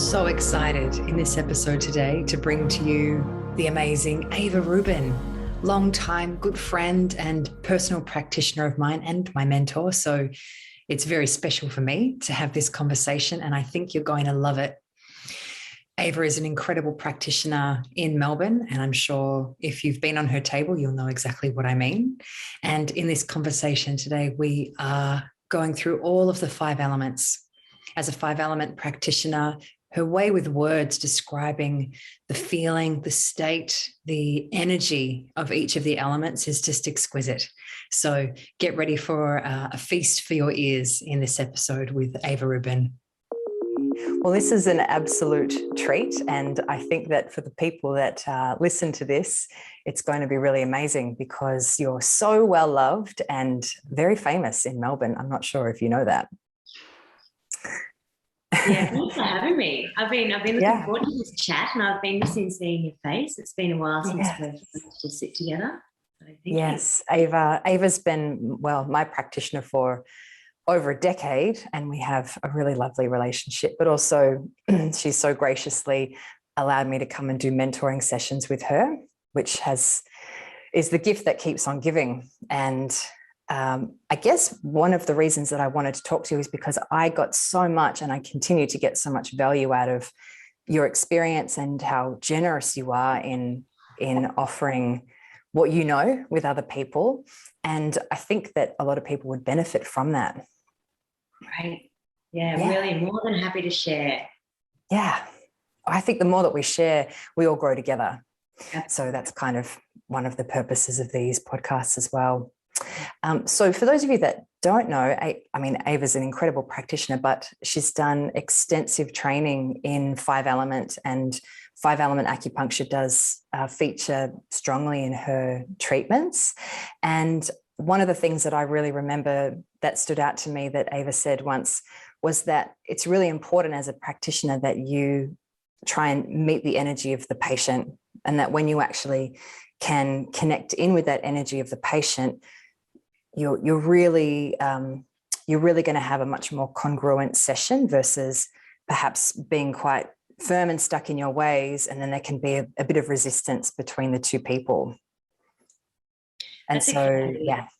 so excited in this episode today to bring to you the amazing Ava Roubin, long-time good friend and personal practitioner of mine and my mentor. So it's very special for me to have this conversation, and I think you're going to love it. Ava is an incredible practitioner in Melbourne, and I'm sure if you've been on her table, you'll know exactly what I mean. And in this conversation today, we are going through all of the 5 elements. As a 5-element practitioner, her way with words describing the feeling, the state, the energy of each of the elements is just exquisite. So get ready for a feast for your ears in this episode with Ava Roubin. Well, this is an absolute treat, and I think that for the people that listen to this, it's going to be really amazing because you're so well loved and very famous in Melbourne. I'm not sure if you know that. Yeah, thanks for having me. I've been looking forward to this chat, and I've been missing seeing your face. It's been a while since we've managed to sit together. So thank you. Ava's been, my practitioner for over a decade, and we have a really lovely relationship, but also she's so graciously allowed me to come and do mentoring sessions with her, which is the gift that keeps on giving. And I guess one of the reasons that I wanted to talk to you is because I got so much, and I continue to get so much value out of your experience and how generous you are in offering what you know with other people. And I think that a lot of people would benefit from that. Right. Yeah, really more than happy to share. Yeah. I think the more that we share, we all grow together. Yep. So that's kind of one of the purposes of these podcasts as well. So for those of you that don't know, Ava's an incredible practitioner, but she's done extensive training in 5-element, and 5-element acupuncture does feature strongly in her treatments. And one of the things that I really remember that stood out to me that Ava said once was that it's really important as a practitioner that you try and meet the energy of the patient, and that when you actually can connect in with that energy of the patient, you're really going to have a much more congruent session versus perhaps being quite firm and stuck in your ways, and then there can be a bit of resistance between the two people. And That's so, exactly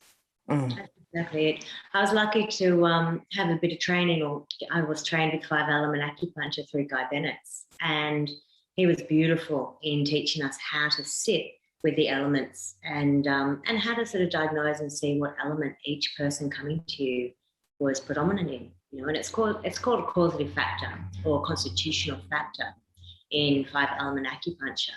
That's exactly it. I was lucky to have a bit of training, or I was trained with 5-element acupuncture through Guy Bennett's, and he was beautiful in teaching us how to sit with the elements and how to sort of diagnose and see what element each person coming to you was predominant in. And it's called a causative factor or constitutional factor in 5-element acupuncture.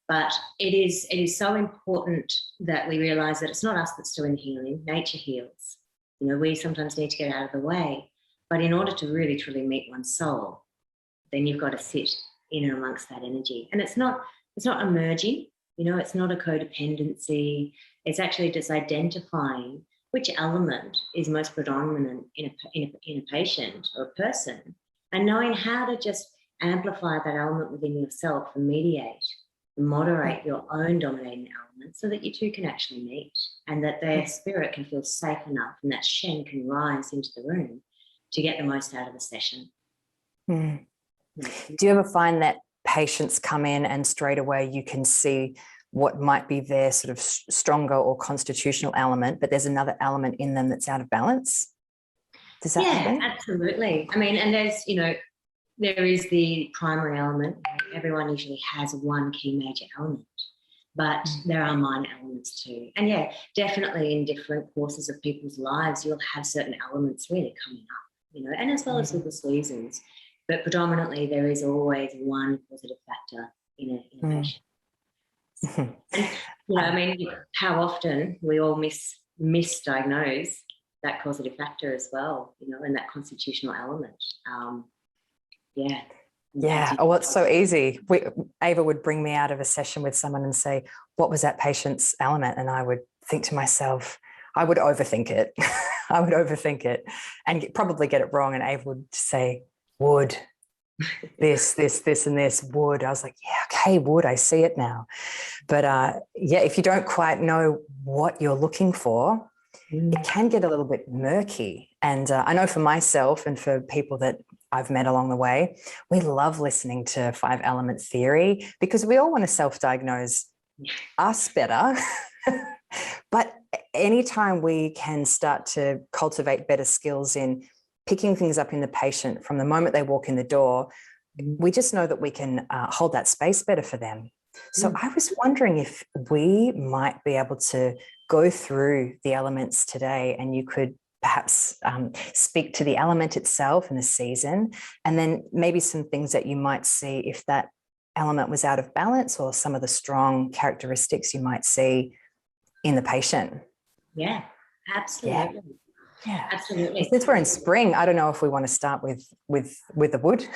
But it is so important that we realise that it's not us that's doing the healing. Nature heals. We sometimes need to get out of the way. But in order to really, truly meet one's soul, then you've got to sit in and amongst that energy. And it's not emerging. It's not a codependency. It's actually just identifying which element is most predominant in a patient or a person, and knowing how to just amplify that element within yourself and mediate and moderate your own dominating element so that you two can actually meet, and that their spirit can feel safe enough and that Shen can rise into the room to get the most out of the session. Do you ever find that patients come in and straight away you can see what might be their sort of stronger or constitutional element, but there's another element in them that's out of balance? Does that happen? Absolutely. And there's, there is the primary element. Everyone usually has one key major element, but there are minor elements too. And definitely in different courses of people's lives, you'll have certain elements really coming up, and as well as with the seasons. But predominantly there is always one positive factor in a patient. And, how often we all misdiagnose that causative factor as well, and that constitutional element. Oh, it's so easy. Ava would bring me out of a session with someone and say, what was that patient's element? And I would think to myself, I would overthink it. And probably get it wrong. And Ava would say, wood. this, and this, wood. I was like, okay, wood, I see it now. But if you don't quite know what you're looking for, it can get a little bit murky. And I know for myself and for people that I've met along the way, we love listening to 5 elements theory because we all want to self-diagnose us better. But anytime we can start to cultivate better skills in picking things up in the patient from the moment they walk in the door, we just know that we can hold that space better for them. So I was wondering if we might be able to go through the elements today, and you could perhaps speak to the element itself and the season, and then maybe some things that you might see if that element was out of balance, or some of the strong characteristics you might see in the patient. Yeah, absolutely. Yeah, absolutely. Since we're in spring, I don't know if we want to start with the wood.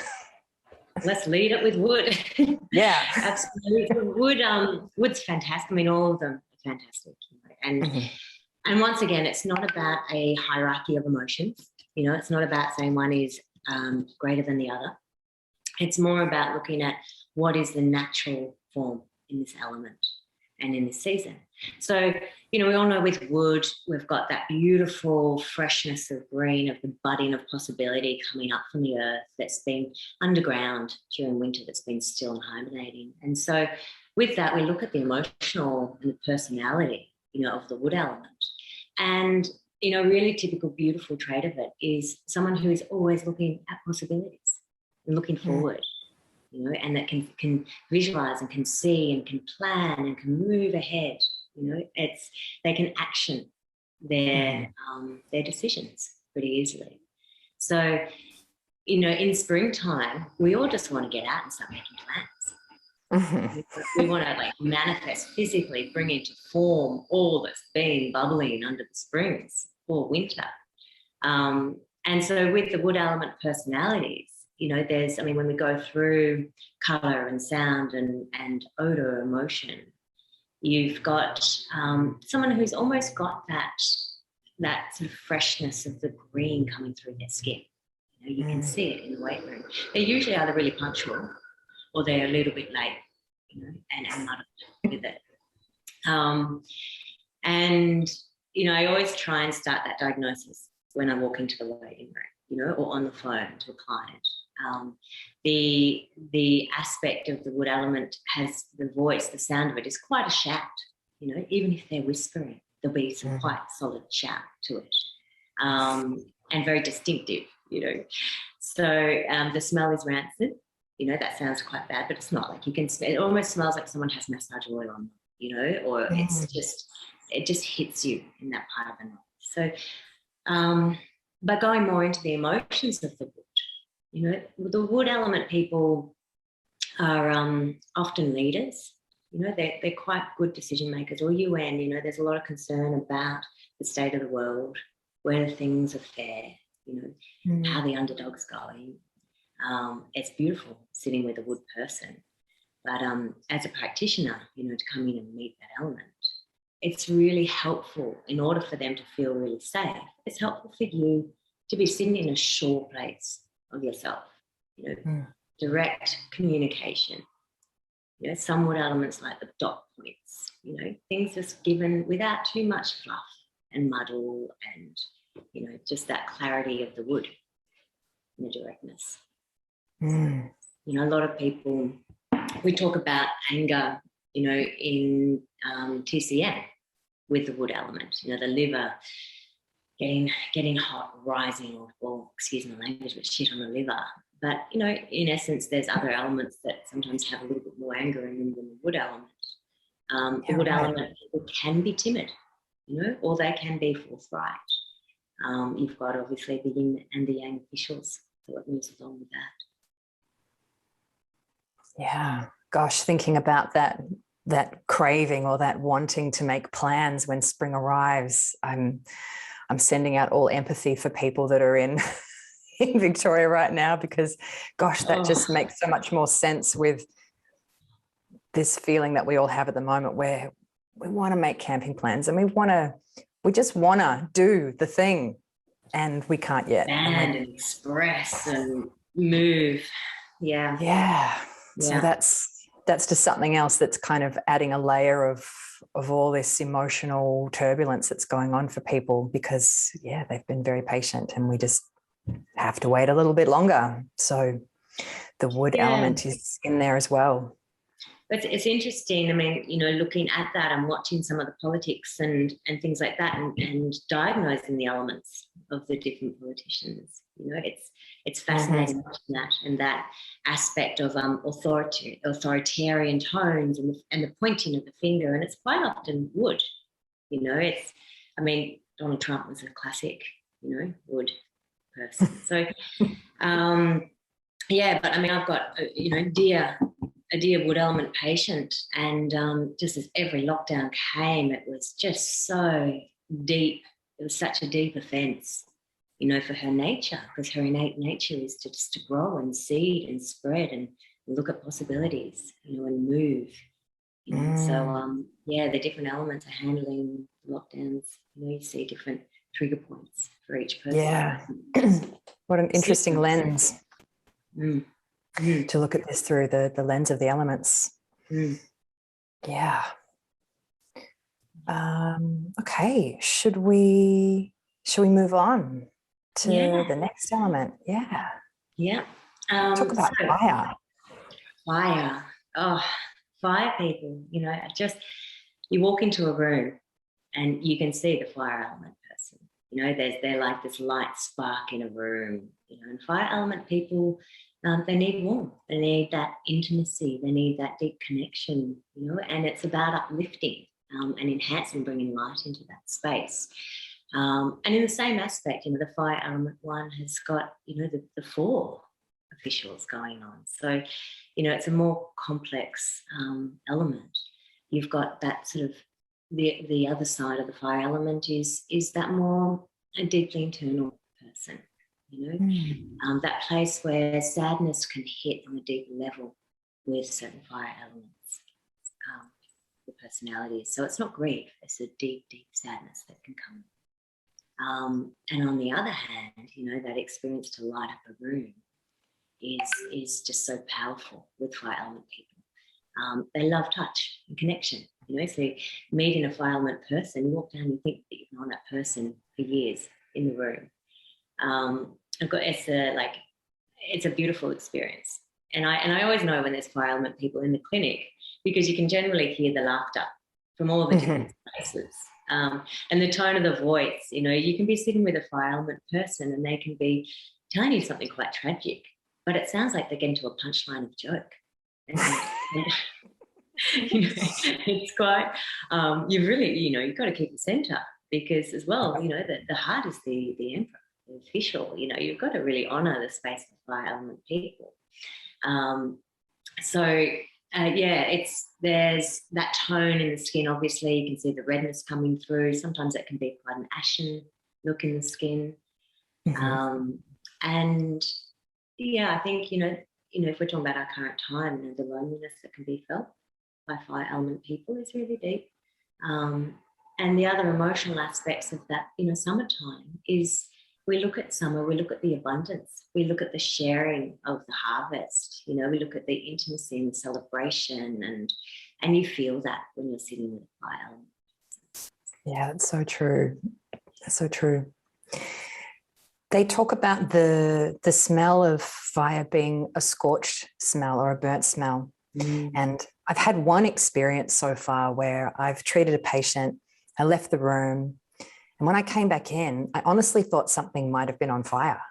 Let's lead it with wood. Yeah, absolutely. Wood's fantastic. I mean, all of them are fantastic. And once again, it's not about a hierarchy of emotions. It's not about saying one is greater than the other. It's more about looking at what is the natural form in this element and in this season. So, we all know with wood, we've got that beautiful freshness of green, of the budding of possibility coming up from the earth that's been underground during winter, that's been still and hibernating. And so with that, we look at the emotional and the personality, of the wood element. And, a really typical beautiful trait of it is someone who is always looking at possibilities and looking forward. And that can visualize and can see and can plan and can move ahead. They can action their decisions pretty easily. So, in springtime, we all just want to get out and start making plans. We want to manifest physically, bring into form all that's been bubbling under the springs all winter. And so with the wood element personalities, when we go through colour and sound and odour, emotion, you've got someone who's almost got that sort of freshness of the green coming through their skin. You can see it in the weight room. They're usually either really punctual or they're a little bit late, and muddled with it. I always try and start that diagnosis when I walk into the waiting room, or on the phone to a client. The aspect of the wood element has the voice, the sound of it is quite a shout, even if they're whispering, there'll be some quite solid shout to it, and very distinctive, So the smell is rancid, that sounds quite bad, but it's not. You can smell, it almost smells like someone has massage oil on, or it just hits you in that part of the night. So, but going more into the emotions of the wood, the wood element people are often leaders. They're quite good decision makers. Or UN, there's a lot of concern about the state of the world, whether things are fair, how the underdog's going. It's beautiful sitting with a wood person. But as a practitioner, to come in and meet that element, it's really helpful in order for them to feel really safe. It's helpful for you to be sitting in a sure place of yourself, direct communication. Some wood elements like the dot points, things just given without too much fluff and muddle and, just that clarity of the wood and the directness. A lot of people, we talk about anger, in TCM with the wood element, the liver getting hot, rising, or excuse my language, but shit on the liver. But, in essence, there's other elements that sometimes have a little bit more anger in them than the wood element. The wood element people can be timid, or they can be forthright. You've got obviously the yin and the yang officials, so it moves along with that. Yeah, gosh, thinking about that craving or that wanting to make plans when spring arrives, I'm sending out all empathy for people that are in Victoria right now, because gosh, that just makes so much more sense with this feeling that we all have at the moment, where we want to make camping plans and we just want to do the thing and we can't yet. And express and move. Yeah. So that's just something else that's kind of adding a layer of all this emotional turbulence that's going on for people, because they've been very patient and we just have to wait a little bit longer. So the wood Yeah. element is in there as well. But it's interesting. I mean, looking at that and watching some of the politics and things like that, and diagnosing the elements of the different politicians. It's fascinating watching that, and that aspect of authoritarian tones and the pointing of the finger, and it's quite often wood. Donald Trump was a classic, wood person. So, yeah, but I mean, I've got a dear wood element patient, and just as every lockdown came, it was just so deep. It was such a deep offence, for her nature, because her innate nature is to grow and seed and spread and look at possibilities, and move. So, the different elements are handling lockdowns. You see different trigger points for each person. Yeah. What an interesting lens to look at this through, the lens of the elements. Yeah. Okay. Should we move on to the next element? Yeah. Yeah. Talk about fire. Fire. Oh, fire people. You walk into a room and you can see the fire element person. They're like this light spark in a room. And fire element people, they need warmth. They need that intimacy. They need that deep connection. And it's about uplifting and enhancing, bringing light into that space. And in the same aspect, the fire element one has got, the four officials going on. So, it's a more complex element. You've got that sort of, the other side of the fire element is that more a deeply internal person, that place where sadness can hit on a deeper level with certain fire elements, the personalities. So it's not grief, it's a deep, deep sadness that can come. And on the other hand, that experience to light up a room is just so powerful with fire element people. They love touch and connection. So meeting a fire element person, you walk down and you think that you've known that person for years in the room. It's a beautiful experience. And I always know when there's fire element people in the clinic, because you can generally hear the laughter from all the different places. And the tone of the voice, you can be sitting with a fire element person and they can be telling you something quite tragic, but it sounds like they're getting to a punchline of a joke. It's quite, you've really, you've got to keep the centre, because as well, the heart is the emperor, the official, you've got to really honour the space of fire element people. There's that tone in the skin. Obviously, you can see the redness coming through. Sometimes it can be quite an ashen look in the skin. And I think, if we're talking about our current time, the loneliness that can be felt by fire element people is really deep. And the other emotional aspects of that, summertime is, we look at summer, we look at the abundance, we look at the sharing of the harvest, we look at the intimacy and celebration, and you feel that when you're sitting with a fire element. Yeah, it's so true. That's so true. They talk about the smell of fire being a scorched smell or a burnt smell. And I've had one experience so far where I've treated a patient, I left the room, and when I came back in, I honestly thought something might have been on fire.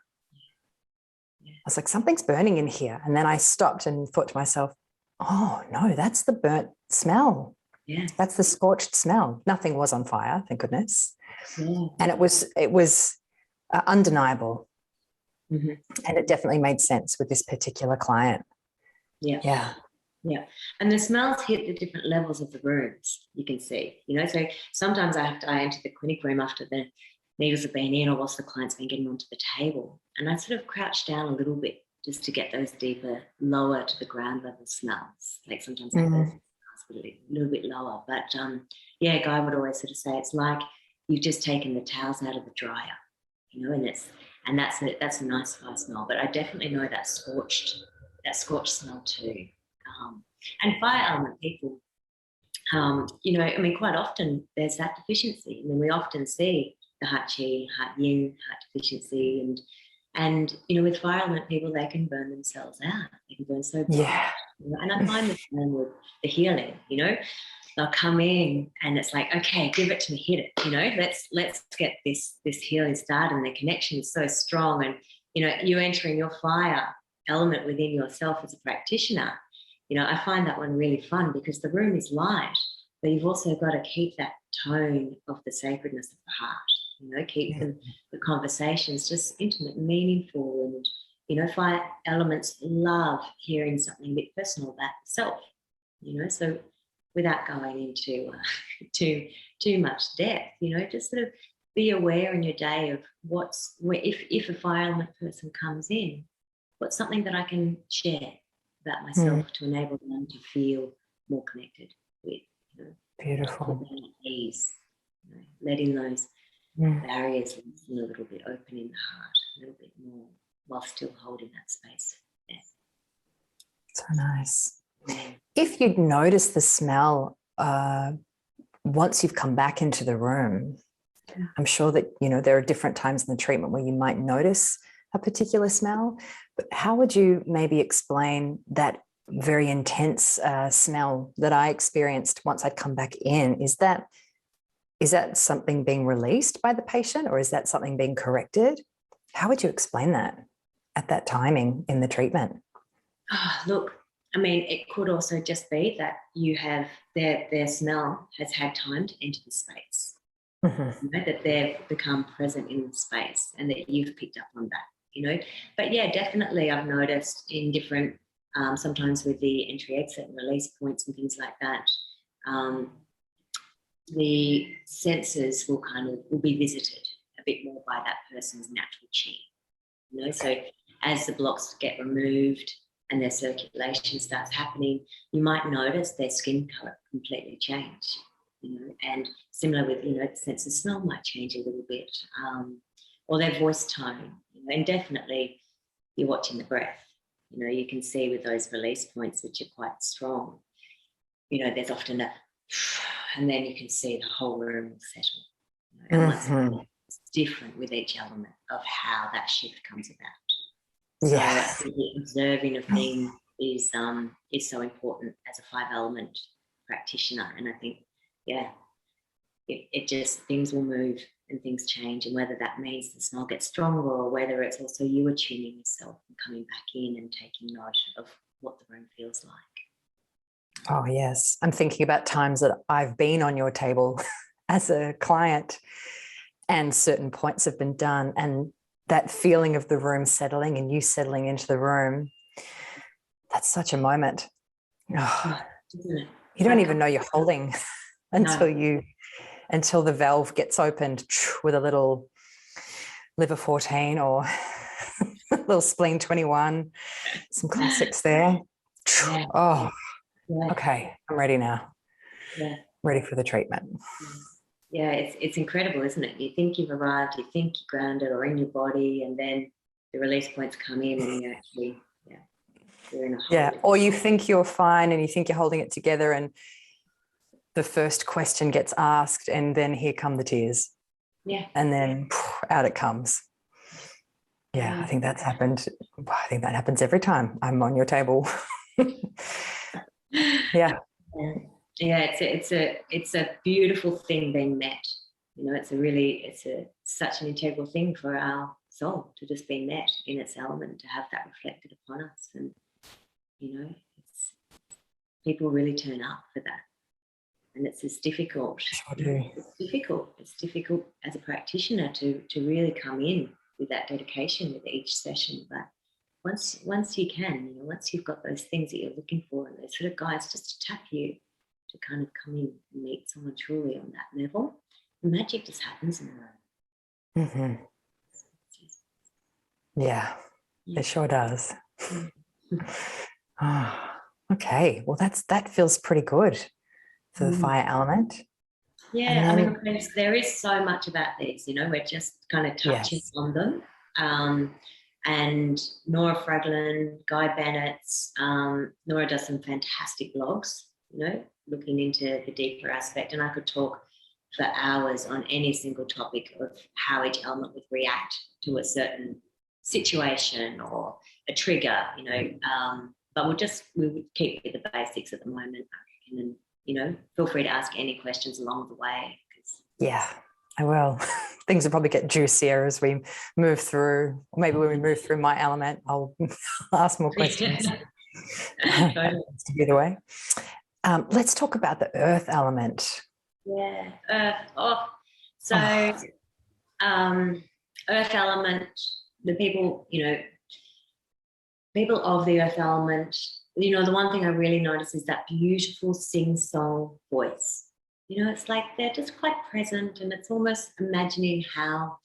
I was like, something's burning in here. And then I stopped and thought to myself, oh no, that's the burnt smell. Yeah. That's the scorched smell. Nothing was on fire, thank goodness. Yeah. And it was undeniable. And it definitely made sense with this particular client. Yeah. And the smells hit the different levels of the rooms, you can see, so sometimes I enter the clinic room after the needles have been in, or whilst the client's been getting onto the table, and I sort of crouch down a little bit just to get those deeper, lower to the ground level smells. Like sometimes I go a little bit lower, but Guy would always sort of say it's like you've just taken the towels out of the dryer, and that's a nice fire smell. But I definitely know that scorched smell too. And fire element people, quite often there's that deficiency. We often see the heart chi, heart yin, heart deficiency, and And, you know, with fire element people, they can burn themselves out. They can burn so bright. Yeah. You know? And I find the same with the healing, you know. They'll come in and it's like, okay, give it to me, hit it, you know, let's get this healing started. And the connection is so strong. And, you know, you entering your fire element within yourself as a practitioner, you know, I find that one really fun because the room is light, but you've also got to keep that tone of the sacredness of the heart, you know, keep the conversations just intimate and meaningful. And, you know, fire elements love hearing something a bit personal about self, you know, so without going into too much depth, you know, just sort of be aware in your day of if a fire element person comes in, what's something that I can share about myself to enable them to feel more connected with, you know. Beautiful. Ease, you know, letting those barriers a little bit open in the heart, a little bit more, while still holding that space. Yeah. So nice. If you'd notice the smell once you've come back into the room, I'm sure that, you know, there are different times in the treatment where you might notice a particular smell, but how would you maybe explain that very intense smell that I experienced once I'd come back in? Is that something being released by the patient, or is that something being corrected? How would you explain that at that timing in the treatment? Oh, look, I mean, it could also just be that you have their smell has had time to enter the space, you know, that they've become present in the space and that you've picked up on that, you know. But yeah, definitely I've noticed in different, sometimes with the entry, exit and release points and things like that, the senses will be visited a bit more by that person's natural chi, you know. So as the blocks get removed and their circulation starts happening, you might notice their skin colour completely change, you know, and similar with, you know, the sense of smell might change a little bit, or their voice tone, you know. And definitely you're watching the breath, you know. You can see with those release points, which are quite strong, you know, there's often and then you can see the whole room will settle, you know, and it's different with each element of how that shift comes about. So I think the observing of things is so important as a 5 element practitioner. And I think, it just, things will move and things change. And whether that means the smell gets stronger or whether it's also you attuning yourself and coming back in and taking note of what the room feels like. Oh, yes. I'm thinking about times that I've been on your table as a client and certain points have been done, and that feeling of the room settling and you settling into the room, that's such a moment. Oh, you don't even know you're holding until the valve gets opened with a little liver 14 or a little spleen 21, some classics there. Yeah. Oh, okay, I'm ready now. Yeah. Ready for the treatment. Yeah, it's incredible, isn't it? You think you've arrived, you think you're grounded or in your body, and then the release points come in and you actually, you're in a hold. Or you think you're fine and you think you're holding it together and the first question gets asked and then here come the tears. Yeah. And then out it comes. Yeah, I think that's happened. I think that happens every time I'm on your table. Yeah. Yeah, it's a beautiful thing being met. You know, it's such an integral thing for our soul to just be met in its element, to have that reflected upon us. And, you know, people really turn up for that. And it's difficult. Sure do. It's difficult as a practitioner to really come in with that dedication with each session. But once you can, you know, once you've got those things that you're looking for and those sort of guides just to tap you to kind of come in and meet someone truly on that level, the magic just happens in the room. Yeah, it sure does. Oh, okay, well that feels pretty good for the fire element. Yeah, I mean, there is so much about these, you know, we're just kind of touching on them. And Nora Fraglin, Guy Bennett's, Nora does some fantastic blogs, you know, looking into the deeper aspect. And I could talk for hours on any single topic of how each element would react to a certain situation or a trigger, you know. But we would keep with the basics at the moment, I reckon, and, you know, feel free to ask any questions along the way. Yeah, I will. Things will probably get juicier as we move through. Maybe when we move through my element, I'll ask more questions. Totally. To be the way. Let's talk about the earth element. Yeah, earth. Earth element, the people, you know, people of the earth element, you know, the one thing I really notice is that beautiful sing-song voice. You know, it's like they're just quite present, and it's almost imagining how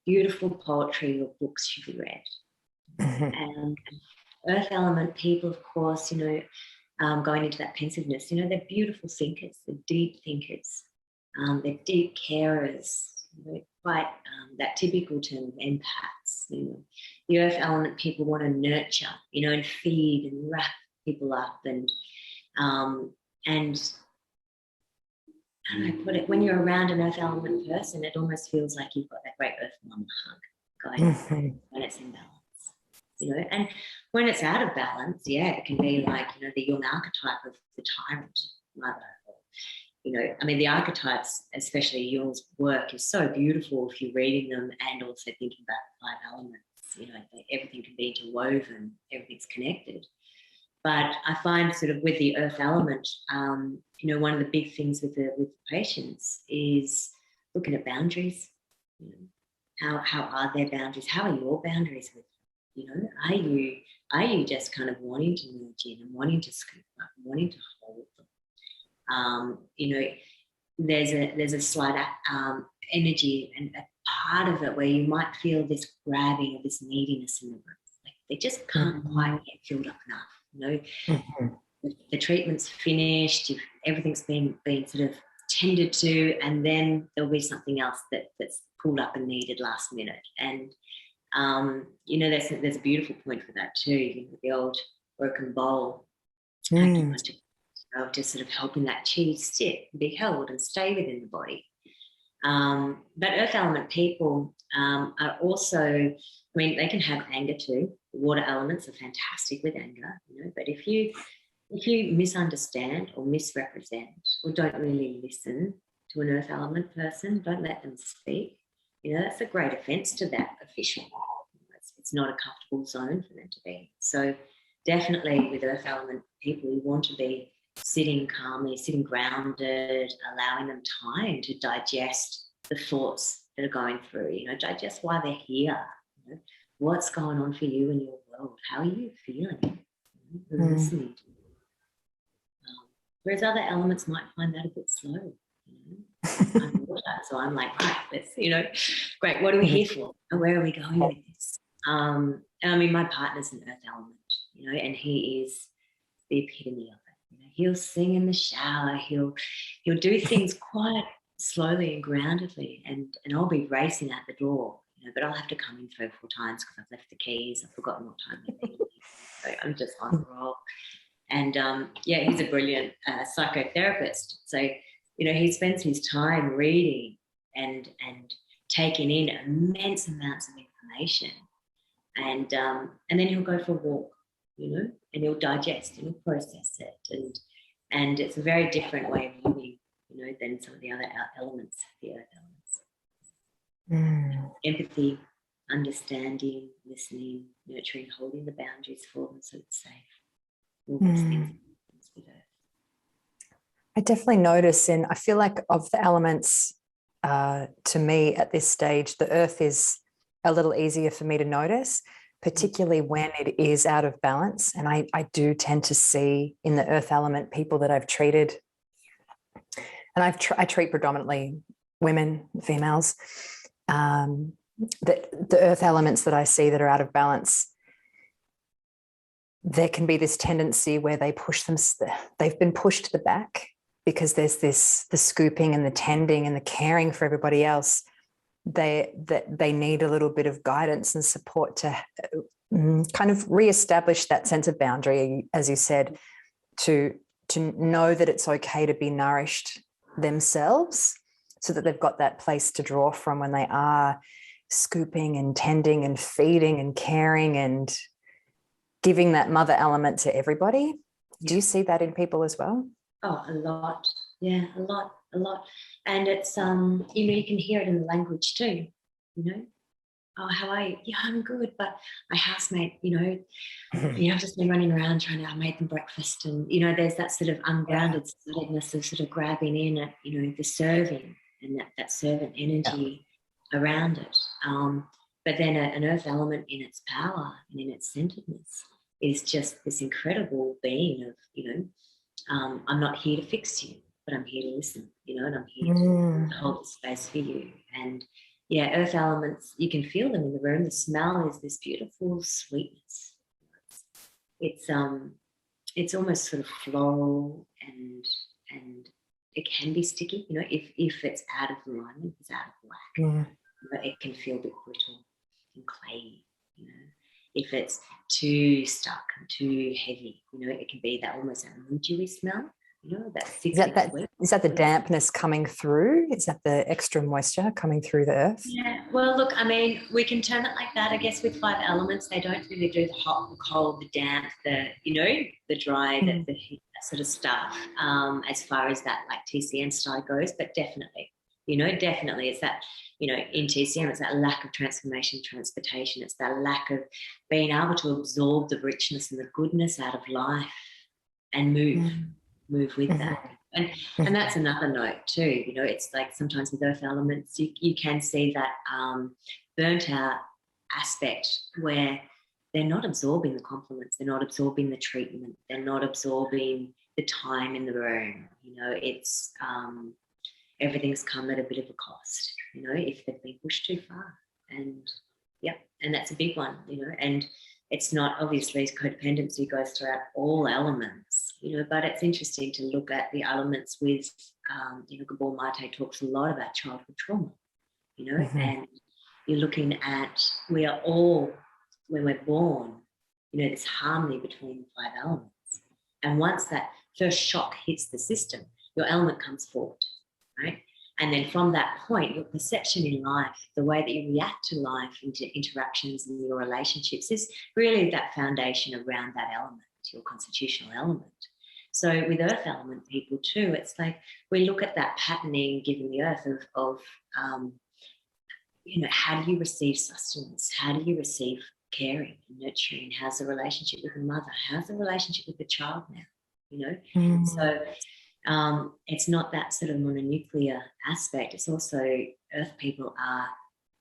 beautiful poetry or books should be read. And earth element people, of course, you know, going into that pensiveness, you know, they're beautiful thinkers, they're deep thinkers, they're deep carers, you know, quite that typical term of empaths. You know, the earth element people want to nurture, you know, and feed and wrap people up, and how do I put it? When you're around an earth element person, it almost feels like you've got that great earth mama hug going when it's in balance. You know, and when it's out of balance, yeah, it can be like, you know, the young archetype of the tyrant mother. You know, I mean, the archetypes, especially Jung's work, is so beautiful if you're reading them and also thinking about the 5 elements. You know, everything can be interwoven, everything's connected. But I find sort of with the earth element, you know, one of the big things with the patients is looking at boundaries. You know, how are their boundaries? How are your boundaries with them? You know, are you just kind of wanting to merge in and wanting to scoop up, wanting to hold them? You know, there's a slight energy and a part of it where you might feel this grabbing or this neediness in the room. Like they just can't quite get filled up enough. You know, the treatment's finished, everything's been sort of tended to, and then there'll be something else that's pulled up and needed last minute. And you know, there's a beautiful point for that too. You know, the old broken bowl, acupuncture, you know, just sort of helping that chi sit, be held, and stay within the body. But earth element people are also, I mean, they can have anger too. The water elements are fantastic with anger, you know. But if you misunderstand or misrepresent or don't really listen to an earth element person, don't let them speak. You know, that's a great offence to that official. It's not a comfortable zone for them to be. So definitely with earth element people, you want to be sitting calmly, sitting grounded, allowing them time to digest the thoughts that are going through, you know, digest why they're here. You know, what's going on for you in your world? How are you feeling? You know, listening to whereas other elements might find that a bit slow. You know? I'm water, so I'm like, right, let's, you know, great, what are we here for? And where are we going with this? And I mean, my partner's an earth element, you know, and he is the epitome of it. You know, he'll sing in the shower, he'll do things quite slowly and groundedly, and I'll be racing out the door, you know, but I'll have to come in 3 or 4 times because I've left the keys, I've forgotten what time they need. So I'm just on the roll. And yeah, he's a brilliant psychotherapist. So, you know, he spends his time reading and taking in immense amounts of information. And then he'll go for a walk, you know, and he'll digest and he'll process it. And it's a very different way of living, you know, than some of the other elements, the earth elements. Empathy, understanding, listening, nurturing, holding the boundaries for them so it's safe. All those things with earth. I definitely notice I feel like of the elements, to me at this stage, the earth is a little easier for me to notice, particularly when it is out of balance. And I do tend to see in the earth element people that I've treated, and I treat predominantly women, females, the earth elements that I see that are out of balance, there can be this tendency where they've been pushed to the back because there's the scooping and the tending and the caring for everybody else. They need a little bit of guidance and support to kind of reestablish that sense of boundary, as you said, to know that it's okay to be nourished themselves so that they've got that place to draw from when they are scooping and tending and feeding and caring and giving that mother element to everybody. Do you see that in people as well? Oh, a lot. Yeah, a lot. And it's, you can hear it in the language too, Oh, how are you? Yeah, I'm good. But my housemate, I've just been running around I made them breakfast. And, there's that sort of ungrounded sadness of sort of grabbing in at, the serving and that servant energy around it. But then an earth element in its power and in its centeredness is just this incredible being of, I'm not here to fix you, but I'm here to listen, and I'm here to hold the space for you. And earth elements, you can feel them in the room. The smell is this beautiful sweetness. It's almost sort of floral and it can be sticky, if it's out of alignment, if it's out of whack. It can feel a bit brittle and clayey, If it's too stuck and too heavy, it can be that almost that mildewy smell. Is that the dampness coming through? Is that the extra moisture coming through the earth? Yeah, well, look, we can term it like that. I guess with 5 elements, they don't really do the hot, the cold, the damp, the dry, the heat, that sort of stuff, as far as that like TCM style goes. But definitely, it's that, in TCM, it's that lack of transformation, transportation. It's that lack of being able to absorb the richness and the goodness out of life and move with that. And that's another note too. It's like sometimes with earth elements, you can see that burnt out aspect where they're not absorbing the compliments, they're not absorbing the treatment, they're not absorbing the time in the room. It's everything's come at a bit of a cost, if they've been pushed too far. And that's a big one, and it's not, obviously codependency goes throughout all elements, but it's interesting to look at the elements with, Gabor Mate talks a lot about childhood trauma, and you're looking at, we are all, when we're born, this harmony between the 5 elements. And once that first shock hits the system, your element comes forward, right? And then from that point, your perception in life, the way that you react to life, into interactions and your relationships, is really that foundation around that element, your constitutional element. So with earth element people too, it's like we look at that patterning given the earth of how do you receive sustenance? How do you receive caring and nurturing? How's the relationship with the mother? How's the relationship with the child now? So it's not that sort of mononuclear aspect. It's also earth people are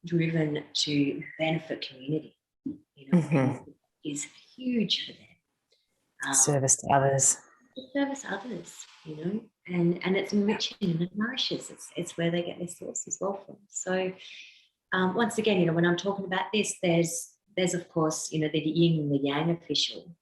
driven to benefit community. Is huge for them. Service to others. Service others, and it's enriching and it nourishes. It's where they get their source as well from. So once again, when I'm talking about this, there's of course, the yin and the yang official,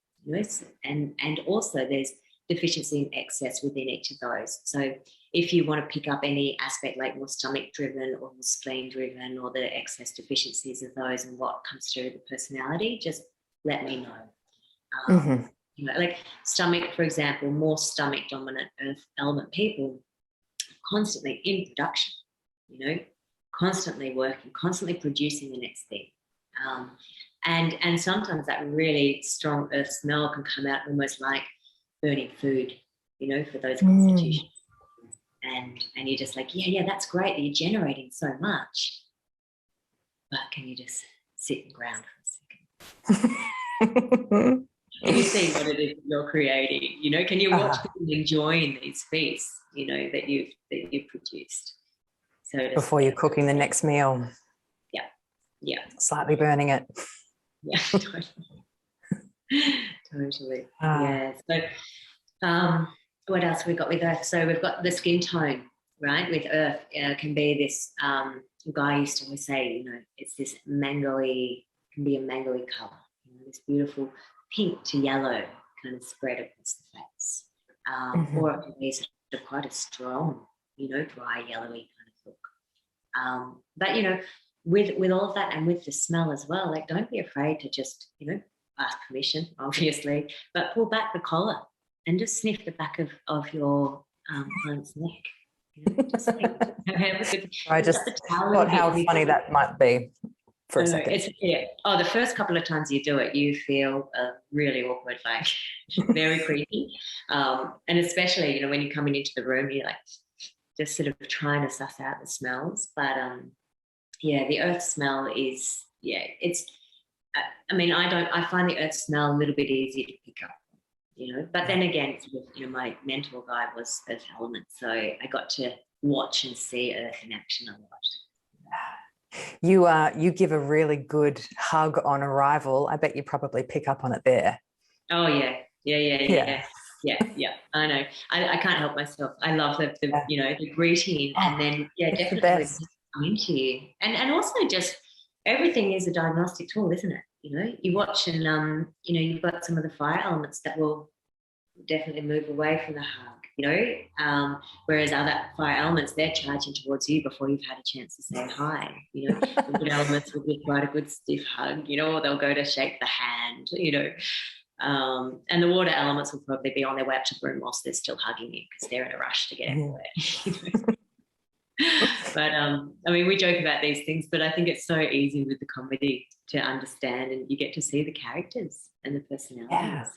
and also there's deficiency and excess within each of those. So if you want to pick up any aspect like more stomach driven or more spleen driven, or the excess deficiencies of those and what comes through the personality, just let me know. Like stomach, for example, more stomach dominant earth element people, constantly in production, constantly working, constantly producing the next thing. And sometimes that really strong earth smell can come out almost like burning food, for those constitutions. And you're just like, yeah, that's great that you're generating so much, but can you just sit and ground for a second? Can you see what it is you're creating? Can you watch people enjoying these feasts, that you've produced? So before you're cooking the next meal. Yeah. Slightly burning it. Yeah, totally. Yeah. So what else have we got with earth? So we've got the skin tone, right? With earth, can be this, guy used to always say, it's this mangoey, can be a mangoey colour, this beautiful pink to yellow kind of spread across the face. Or it can be sort of quite a strong, dry, yellowy kind of look. But, with all of that and with the smell as well, like don't be afraid to just, ask permission, obviously, but pull back the collar and just sniff the back of your client's neck. I just thought how funny that might be. for a No, second. it's yeah. Oh, the first couple of times you do it, you feel really awkward, like very creepy, and especially when you're coming into the room, you're like just sort of trying to suss out the smells. But yeah, the earth smell is it's. I mean, I find the earth smell a little bit easier to pick up, But then again, sort of, my mentor guide was earth element, so I got to watch and see earth in action a lot. You give a really good hug on arrival. I bet you probably pick up on it there. Oh yeah. I know. I can't help myself. I love the greeting, and then definitely come into you, and also just everything is a diagnostic tool, isn't it? You watch and you've got some of the fire elements that will definitely move away from the hug, whereas other fire elements, they're charging towards you before you've had a chance to say hi. The wood elements will give quite a good stiff hug, or they'll go to shake the hand, and the water elements will probably be on their way up to the room whilst they're still hugging you because they're in a rush to get everywhere. But I mean, we joke about these things, but I think it's so easy with the comedy to understand, and you get to see the characters and the personalities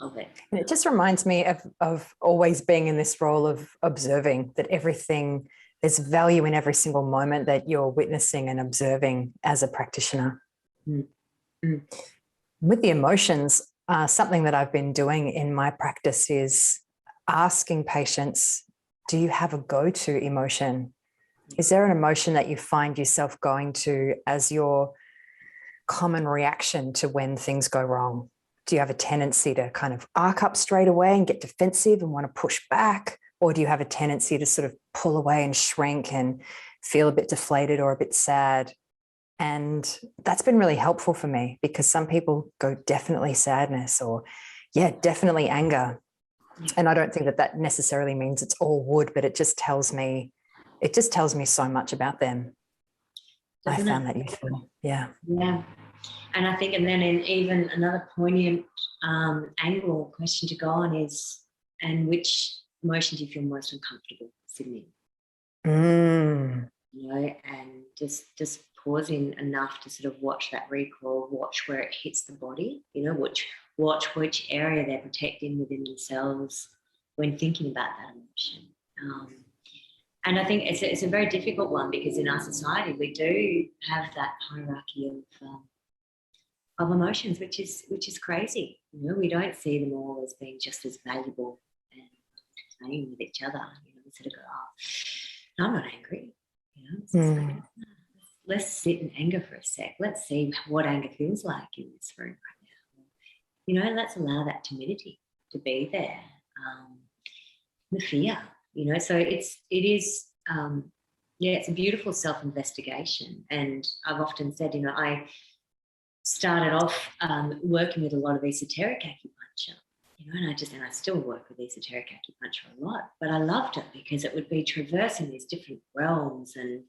of it. And it just reminds me of always being in this role of observing that everything, there's value in every single moment that you're witnessing and observing as a practitioner. With the emotions, something that I've been doing in my practice is asking patients, do you have a go-to emotion? Is there an emotion that you find yourself going to as your common reaction to when things go wrong? Do you have a tendency to kind of arc up straight away and get defensive and want to push back? Or do you have a tendency to sort of pull away and shrink and feel a bit deflated or a bit sad? And that's been really helpful for me, because some people go definitely sadness or definitely anger. And I don't think that necessarily means it's all wood, but it just tells me so much about them. I found that useful. Yeah. And I think, and then in even another poignant angle question to go on is, and which emotion do you feel most uncomfortable sitting in? And just pausing enough to sort of watch that recall, watch where it hits the body, watch which area they're protecting within themselves when thinking about that emotion. And I think it's a very difficult one, because in our society we do have that hierarchy of emotions, which is crazy. We don't see them all as being just as valuable and playing with each other. We sort of go, no, I'm not angry. Like, let's sit in anger for a sec. Let's see what anger feels like in this room right now. Let's allow that timidity to be there. The fear. So it is it's a beautiful self-investigation. And I've often said, I started off working with a lot of esoteric acupuncture, and I still work with esoteric acupuncture a lot, but I loved it because it would be traversing these different realms and,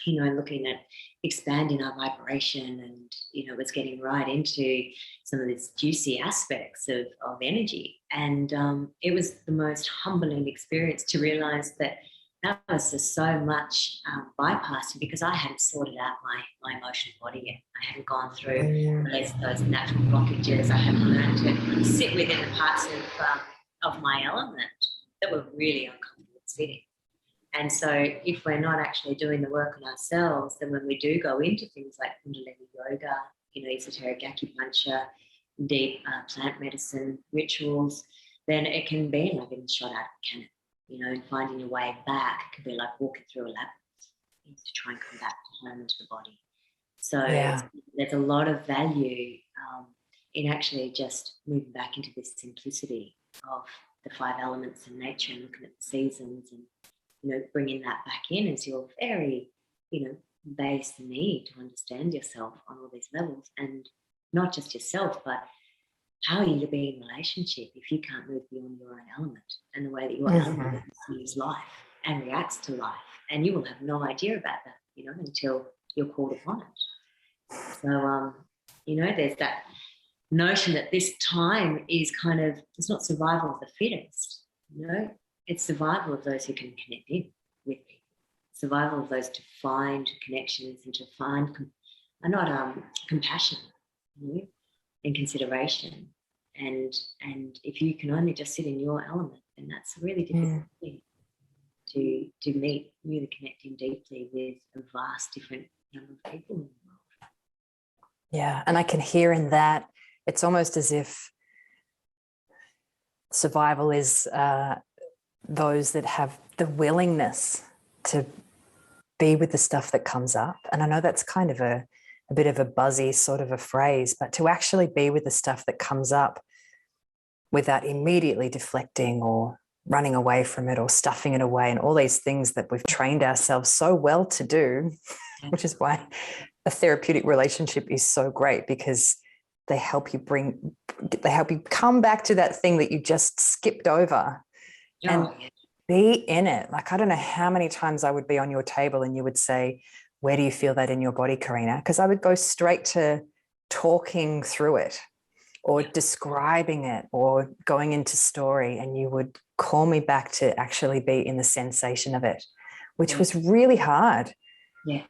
looking at expanding our vibration, and, was getting right into some of these juicy aspects of energy. And it was the most humbling experience to realize that was just so much bypassing, because I hadn't sorted out my emotional body yet. I hadn't gone through those natural blockages. I hadn't learned to sit within the parts of my element that were really uncomfortable sitting. And so if we're not actually doing the work on ourselves, then when we do go into things like Kundalini yoga, esoteric acupuncture, deep plant medicine rituals, then it can be like getting shot out of a cannon. And finding your way back could be like walking through a labyrinth to try and come back home to the body. So there's a lot of value in actually just moving back into this simplicity of the 5 elements in nature, and looking at the seasons, and bringing that back in as your very base need to understand yourself on all these levels, and not just yourself, but how are you to be in relationship if you can't move beyond your own element and the way that your element sees life and reacts to life? And you will have no idea about that, until you're called upon it. So, there's that notion that this time is kind of, it's not survival of the fittest, it's survival of those who can connect in with people, survival of those to find connections and to find compassion, you know, and consideration. And if you can only just sit in your element, then that's a really difficult thing to meet, really connecting deeply with a vast different number of people in the world. Yeah, and I can hear in that, it's almost as if survival is those that have the willingness to be with the stuff that comes up. And I know that's kind of a bit of a buzzy sort of a phrase, but to actually be with the stuff that comes up without immediately deflecting or running away from it or stuffing it away, and all these things that we've trained ourselves so well to do, which is why a therapeutic relationship is so great, because they help you come back to that thing that you just skipped over and be in it. Like, I don't know how many times I would be on your table and you would say, where do you feel that in your body, Karina? Because I would go straight to talking through it or describing it or going into story, and you would call me back to actually be in the sensation of it, which was really hard. Yeah.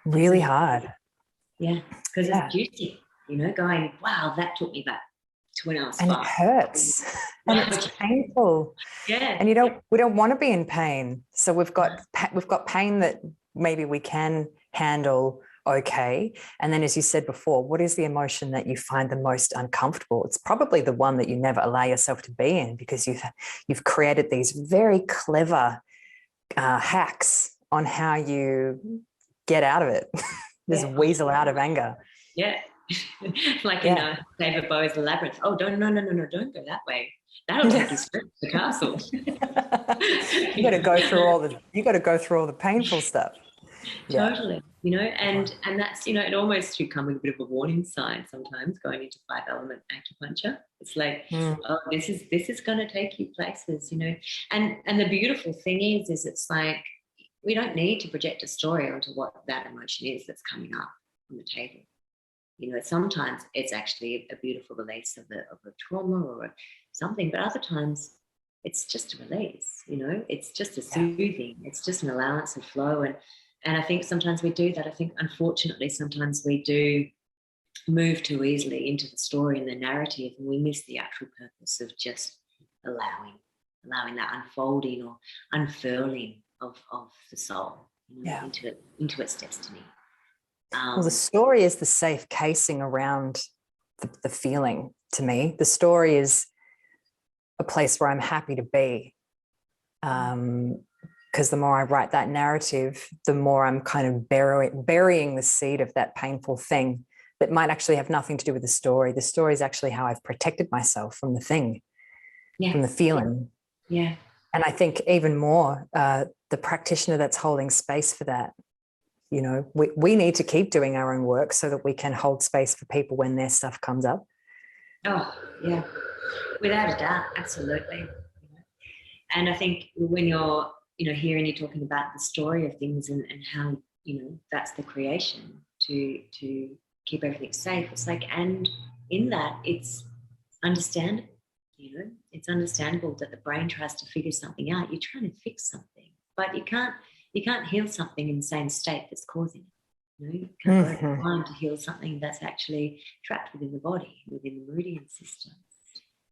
Really hard. Yeah, because it's juicy, you know, going, wow, that took me back to when I was 5. And it hurts and it's painful. Yeah. And we don't want to be in pain. So we've got pain that maybe we can handle okay. And then, as you said before, what is the emotion that you find the most uncomfortable? It's probably the one that you never allow yourself to be in, because you've created these very clever hacks on how you get out of it. Just weasel out of anger. Yeah. Like in David Bowie's The Labyrinth. Oh, no, don't go that way. That'll take you straight to the castle. you got to go through all the painful stuff. Totally. You know, and that's, you know, it almost should come with a bit of a warning sign sometimes going into 5-element acupuncture. It's like, oh, this is going to take you places, you know. And the beautiful thing is it's like, we don't need to project a story onto what that emotion is that's coming up on the table. You know, sometimes it's actually a beautiful release of a trauma or something, but other times it's just a release, you know, it's just a soothing, it's just an allowance of flow. And I think sometimes we do that. I think, unfortunately, sometimes we do move too easily into the story and the narrative, and we miss the actual purpose of just allowing that unfolding or unfurling of the soul, you know, into its destiny. Well, the story is the safe casing around the feeling. To me, the story is a place where I'm happy to be. Because the more I write that narrative, the more I'm kind of burying the seed of that painful thing that might actually have nothing to do with the story. The story is actually how I've protected myself from the thing, from the feeling. Yeah. And I think even more, the practitioner that's holding space for that, you know, we need to keep doing our own work so that we can hold space for people when their stuff comes up. Oh, yeah. Without a doubt, absolutely. And I think when you're, you know, hearing you talking about the story of things and how, you know, that's the creation to keep everything safe. It's like, and in that, it's understandable, you know, it's understandable that the brain tries to figure something out. You're trying to fix something, but you can't heal something in the same state that's causing it. You know, you can't go to the mind to heal something that's actually trapped within the body, within the meridian system.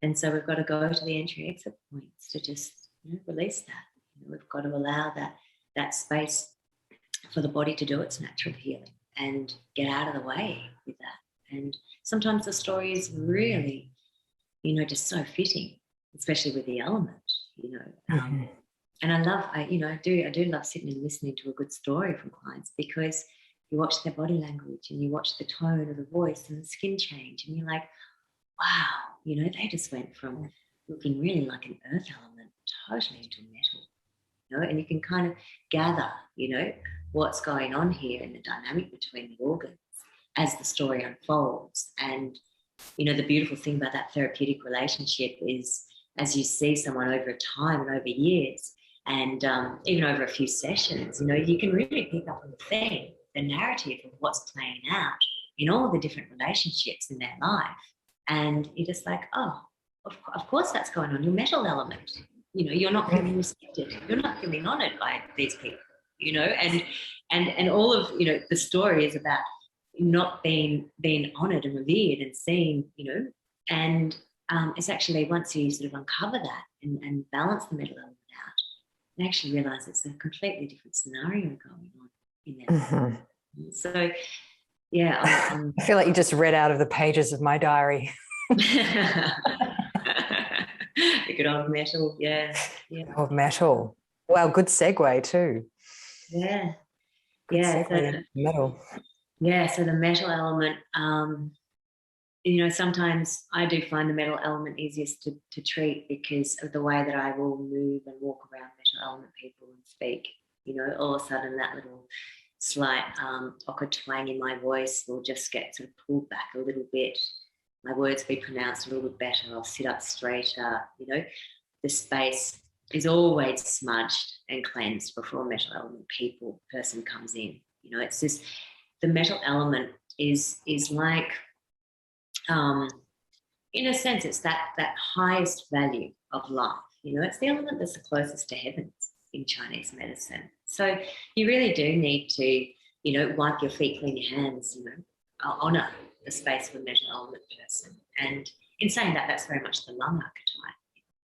And so we've got to go to the entry exit points to just, you know, release that. You know, we've got to allow that space for the body to do its natural healing and get out of the way with that. And sometimes the story is really, you know, just so fitting, especially with the element, you know. And I do love sitting and listening to a good story from clients, because you watch their body language and you watch the tone of the voice and the skin change, and you're like, wow, you know, they just went from looking really like an earth element totally into metal, you know, and you can kind of gather, you know, what's going on here in the dynamic between the organs as the story unfolds. And, you know, the beautiful thing about that therapeutic relationship is, as you see someone over time and over years, and even over a few sessions, you know, you can really pick up on the theme, the narrative of what's playing out in all the different relationships in their life. And you're just like, oh, of course that's going on. Your metal element, you know, you're not feeling respected. You're not feeling honoured by these people, you know, and all of, you know, the story is about not being honoured and revered and seen, and it's actually once you sort of uncover that and balance the metal element out, you actually realise it's a completely different scenario going on in there. Mm-hmm. So, yeah. I feel like you just read out of the pages of my diary. The good old metal, yeah. Of metal. Wow, good segue too. Yeah. Good segue into metal. Yeah, so the metal element, sometimes I do find the metal element easiest to treat because of the way that I will move and walk around metal element people and speak. All of a sudden that little slight awkward twang in my voice will just get sort of pulled back a little bit. My words be pronounced a little bit better. I'll sit up straighter. The space is always smudged and cleansed before a metal element person comes in. It's just the metal element is like, in a sense, it's that highest value of life. It's the element that's the closest to heavens in Chinese medicine. So you really do need to, wipe your feet, clean your hands, honour the space of a metal element person. And in saying that, that's very much the lung archetype.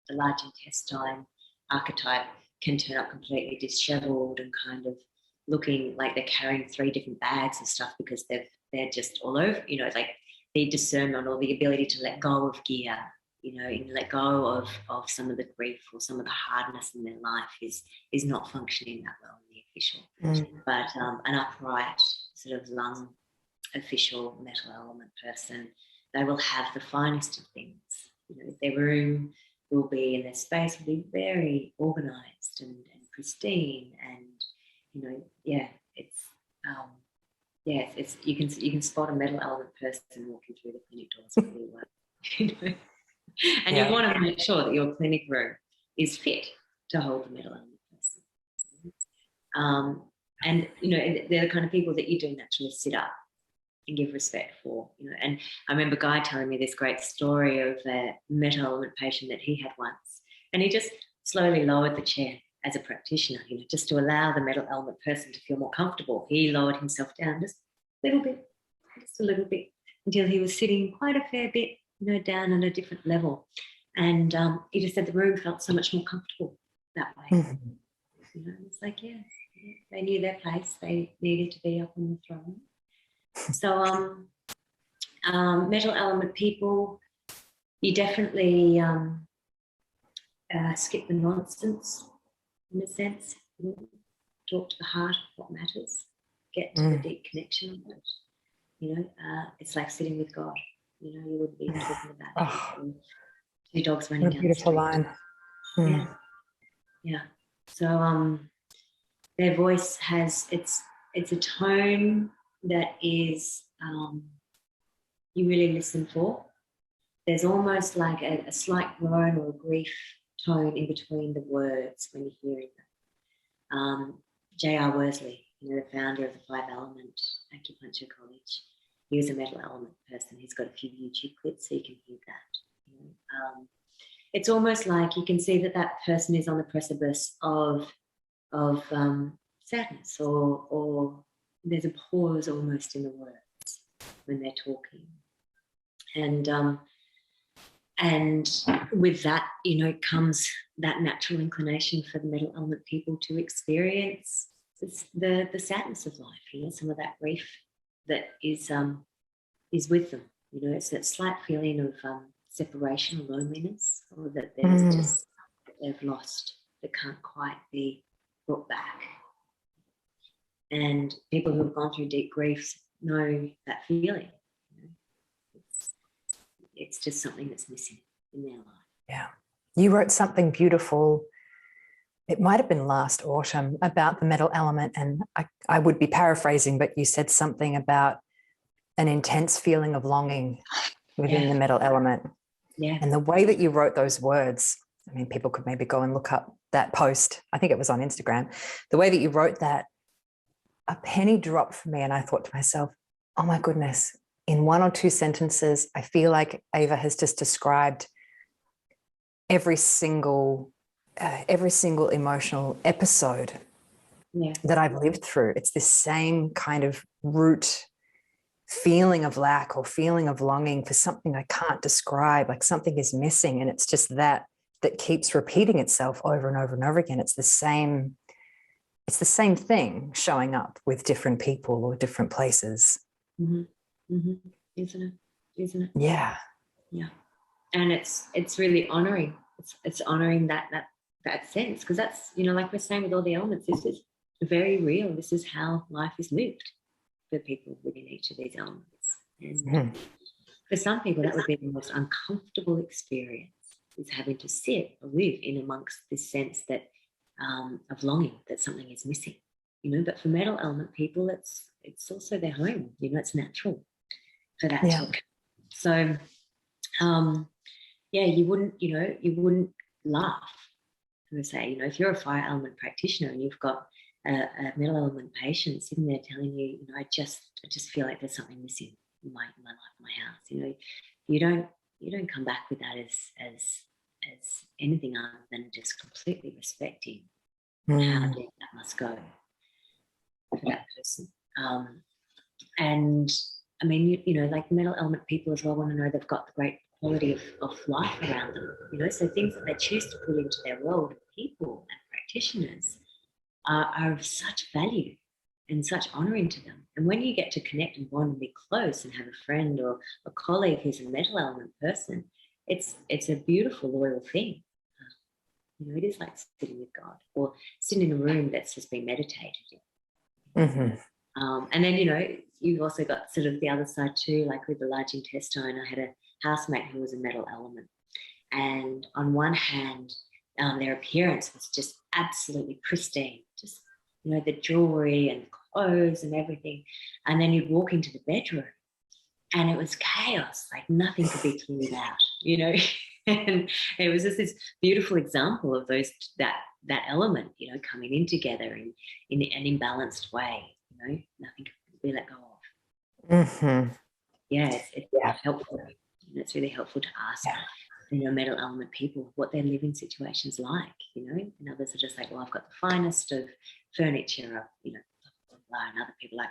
The large intestine archetype can turn up completely dishevelled and kind of looking like they're carrying 3 different bags of stuff because they're just all over, like the discernment or the ability to let go of gear, and let go of some of the grief or some of the hardness in their life is not functioning that well in the official. But an upright sort of lung official metal element person, they will have the finest of things. Their room will be, and their space will be very organised and pristine, and it's you can spot a metal element person walking through the clinic doors really well. And you want to make sure that your clinic room is fit to hold the metal element person. And they're the kind of people that you do naturally sit up and give respect for. And I remember Guy telling me this great story of a metal element patient that he had once, and he just slowly lowered the chair as a practitioner, just to allow the metal element person to feel more comfortable. He lowered himself down just a little bit, until he was sitting quite a fair bit, down on a different level. And he just said the room felt so much more comfortable that way. It's like, they knew their place. They needed to be up on the throne. So metal element people, you definitely skip the nonsense in a sense. Talk to the heart of what matters. Get to the deep connection of it. It's like sitting with God. You wouldn't be talking about 2 dogs running down the street. Beautiful line. Yeah. So their voice has it's a tone that is you really listen for. There's almost like a slight groan or a grief tone in between the words when you're hearing them. J.R. Worsley, the founder of the 5 Element Acupuncture College, he was a metal element person. He's got a few YouTube clips so you can hear that. It's almost like you can see that person is on the precipice of sadness, or there's a pause almost in the words when they're talking. And with that, comes that natural inclination for the metal element people to experience the sadness of life, some of that grief that is with them. It's that slight feeling of separation or loneliness, or that there's just they've lost that can't quite be brought back. And people who have gone through deep griefs know that feeling. It's just something that's missing in their life. Yeah. You wrote something beautiful. It might have been last autumn about the metal element, and I would be paraphrasing, but you said something about an intense feeling of longing within the metal element. Yeah. And the way that you wrote those words, people could maybe go and look up that post. I think it was on Instagram. The way that you wrote that, a penny dropped for me, and I thought to myself, oh my goodness, in 1 or 2 sentences, I feel like Ava has just described every single emotional episode that I've lived through. It's this same kind of root feeling of lack or feeling of longing for something I can't describe, like something is missing. And it's just that keeps repeating itself over and over and over again. It's the same thing showing up with different people or different places. Mm-hmm. Mm-hmm. Isn't it? Yeah. Yeah. And it's really honoring. It's honoring that sense, because that's, like we're saying with all the elements, this is very real. This is how life is lived for people within each of these elements. And for some people, that would be the most uncomfortable experience, is having to sit or live in amongst this sense that of longing, that something is missing. But for metal element people, it's also their home. It's natural for that to occur. So you wouldn't laugh. I say, if you're a fire element practitioner and you've got a metal element patient sitting there telling you, I just feel like there's something missing in my life, my house. You don't come back with that as anything other than just completely respecting how deep that must go for that person. And I mean, like metal element people as well want to know they've got the great quality of life around them. So things that they choose to put into their world, people and practitioners, are of such value and such honouring to them. And when you get to connect and bond and be close and have a friend or a colleague who's a metal element person, it's a beautiful, loyal thing. It is like sitting with God or sitting in a room that's just been meditated in. Mm-hmm. And then, you've also got sort of the other side too, like with the large intestine. I had a housemate who was a metal element. And on one hand, their appearance was just absolutely pristine, just, the jewelry and clothes and everything. And then you'd walk into the bedroom and it was chaos, like nothing could be cleared out, And it was just this beautiful example of that element, coming in together in an imbalanced way, nothing could be let go of. Mm-hmm. Yeah, it's helpful. It's really helpful to ask, metal element people what their living situation's like, and others are just like, well, I've got the finest of furniture, blah, blah, blah. And other people like,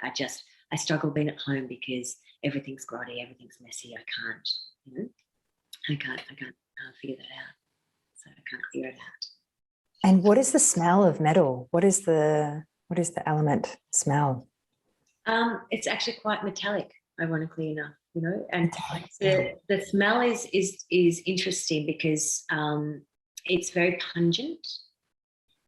I struggle being at home because everything's grotty, everything's messy. I can't figure that out. So I can't clear it out. And what is the smell of metal? What is the element smell? It's actually quite metallic, ironically enough, and the smell is interesting because it's very pungent.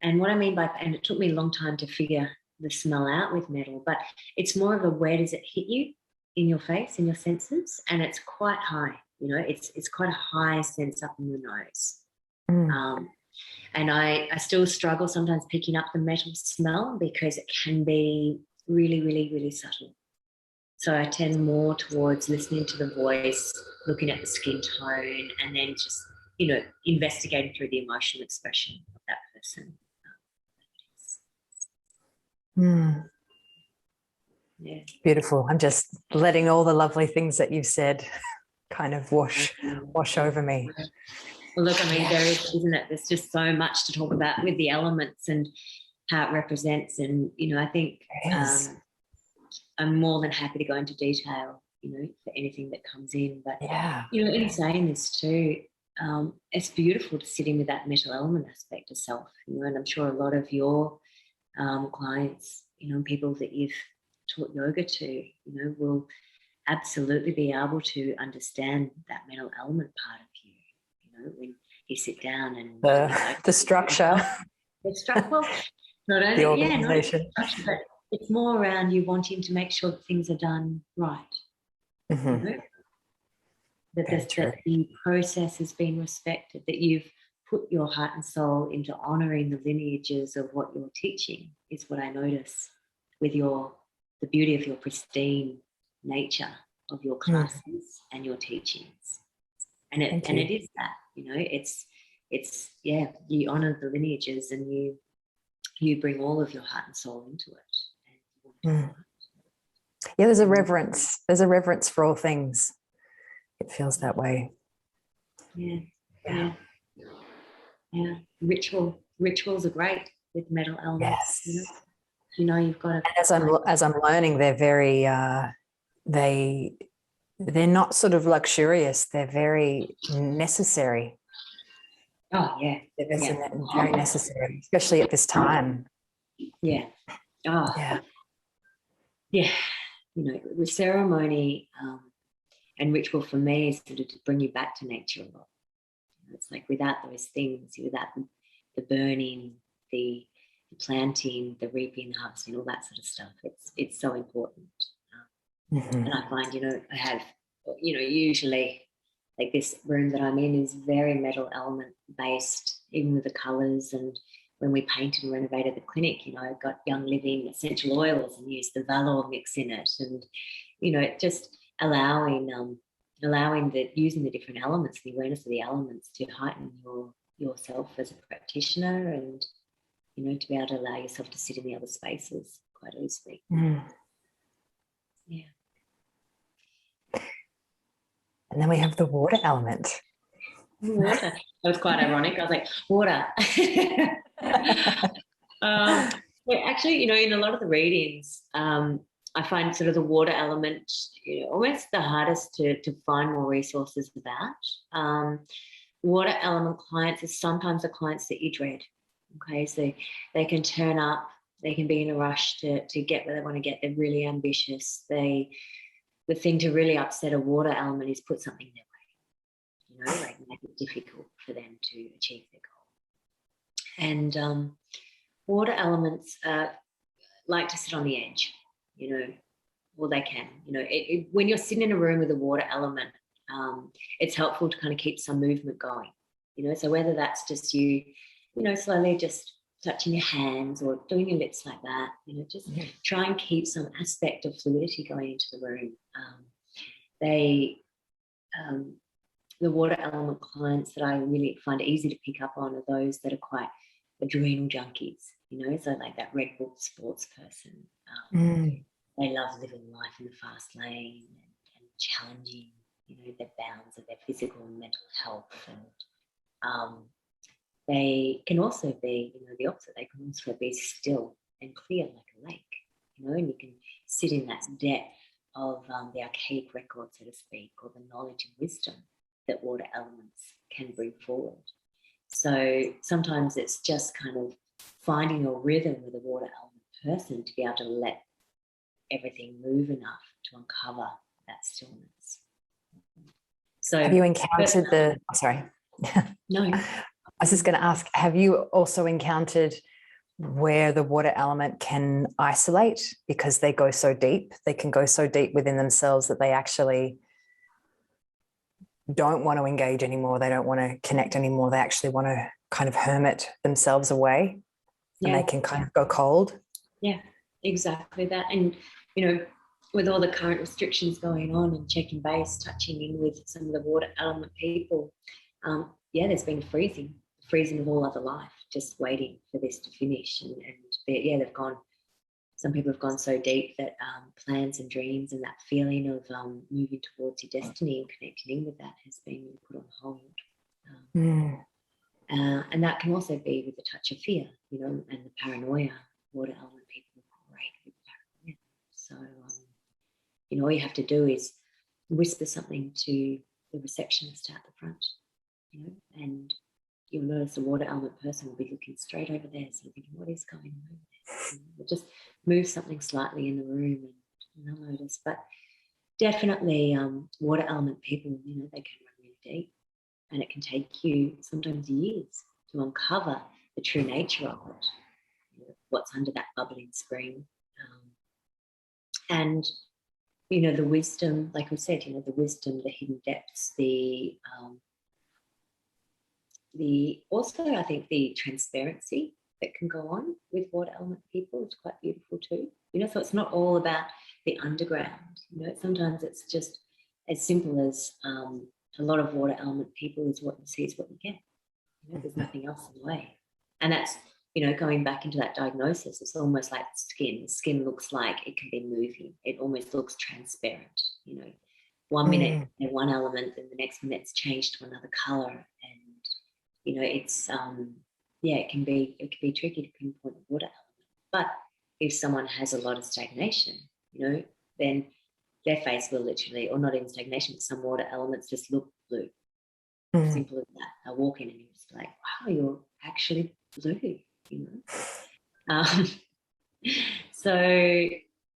And what I mean by, and it took me a long time to figure the smell out with metal, but it's more of a where does it hit you in your face, in your senses, and it's quite high. It's quite a high sense up in the nose. And I still struggle sometimes picking up the metal smell because it can be really, really, really subtle. So I tend more towards listening to the voice, looking at the skin tone, and then just, investigating through the emotional expression of that person. Yeah. Beautiful. I'm just letting all the lovely things that you've said kind of wash over me. Well, look, I mean, there is, isn't it? There's just so much to talk about with the elements and how it represents. And, I think I'm more than happy to go into detail, for anything that comes in. But, in saying this too, it's beautiful to sit in with that metal element aspect of self, and I'm sure a lot of your clients, people that you've taught yoga to, will absolutely be able to understand that metal element part of you, when you sit down and the structure. Well, not only the organization. Not structure, but it's more around you wanting to make sure that things are done right. Mm-hmm. That the process has been respected, that you've put your heart and soul into honouring the lineages of what you're teaching, is what I notice with the beauty of your pristine nature of your classes and your teachings. And it is that, it's you honour the lineages and you bring all of your heart and soul into it. There's a reverence. There's a reverence for all things. It feels that way. Yeah. Rituals are great with metal elements. Yes. You've got to. And as I'm learning, they're very they're not sort of luxurious. They're very necessary. Oh, yeah. Very necessary, especially at this time. Yeah. Oh, Yeah. yeah. The ceremony and ritual for me is sort of to bring you back to nature a lot. It's like without those things, without the burning, the planting, the reaping, the harvesting, all that sort of stuff, it's so important. And I find, I have, usually like this room that I'm in is very metal element based, even with the colours. And when we painted and renovated the clinic, I got Young Living essential oils and used the Valor mix in it. And, just allowing using the different elements, the awareness of the elements to heighten yourself as a practitioner and, to be able to allow yourself to sit in the other spaces quite easily. Yeah. And then we have the water element. Water. That was quite ironic. I was like, water. Actually, in a lot of the readings, I find sort of the water element, almost the hardest to find more resources about. Water element clients are sometimes the clients that you dread. Okay, so they can turn up, they can be in a rush to get where they want to get. They're really ambitious. The thing to really upset a water element is put something their way, like make it difficult for them to achieve their goal. And water elements like to sit on the edge, well, they can. When you're sitting in a room with a water element, it's helpful to kind of keep some movement going, so whether that's just you, slowly just touching your hands or doing your lips like that, just try and keep some aspect of fluidity going into the room. The water element clients that I really find easy to pick up on are those that are quite adrenal junkies, so like that Red Bull sports person. They love living life in the fast lane and challenging, the bounds of their physical and mental health. And they can also be, the opposite. They can also be still and clear like a lake, and you can sit in that depth of the archaic record, so to speak, or the knowledge and wisdom that water elements can bring forward. So sometimes it's just kind of finding your rhythm with a water element person to be able to let everything move enough to uncover that stillness. So have you encountered sorry. No. I was just going to ask, have you also encountered where the water element can isolate because they go so deep? They can go so deep within themselves that they actually don't want to engage anymore. They don't want to connect anymore. They actually want to kind of hermit themselves away, and they can kind of go cold. Yeah, exactly that. And, with all the current restrictions going on and checking base, touching in with some of the water element people, there's been freezing of all other life, just waiting for this to finish. And they've gone, some people have gone so deep that plans and dreams and that feeling of moving towards your destiny and connecting in with that has been put on hold. And that can also be with a touch of fear, and the paranoia. Water element people are great with paranoia. So, all you have to do is whisper something to the receptionist out the front, and you'll notice the water element person will be looking straight over there, so you're thinking, what is going on there? Just move something slightly in the room and they'll notice. But definitely water element people, they can run really deep, and it can take you sometimes years to uncover the true nature of it, what's under that bubbling spring. And the wisdom, like we said, the wisdom, the hidden depths, also I think the transparency that can go on with water element people is quite beautiful too. So it's not all about the underground. Sometimes it's just as simple as a lot of water element people is what you see is what you get. There's nothing else in the way. And that's, going back into that diagnosis, it's almost like skin. Skin looks like it can be moving. It almost looks transparent. 1 minute in one element, and the next minute it's changed to another color. And, it's, it can be tricky to pinpoint the water element. But if someone has a lot of stagnation, then their face will literally, or not even stagnation, but some water elements just look blue. Simple as that. I walk in and you're just like, wow, you're actually blue, you know. So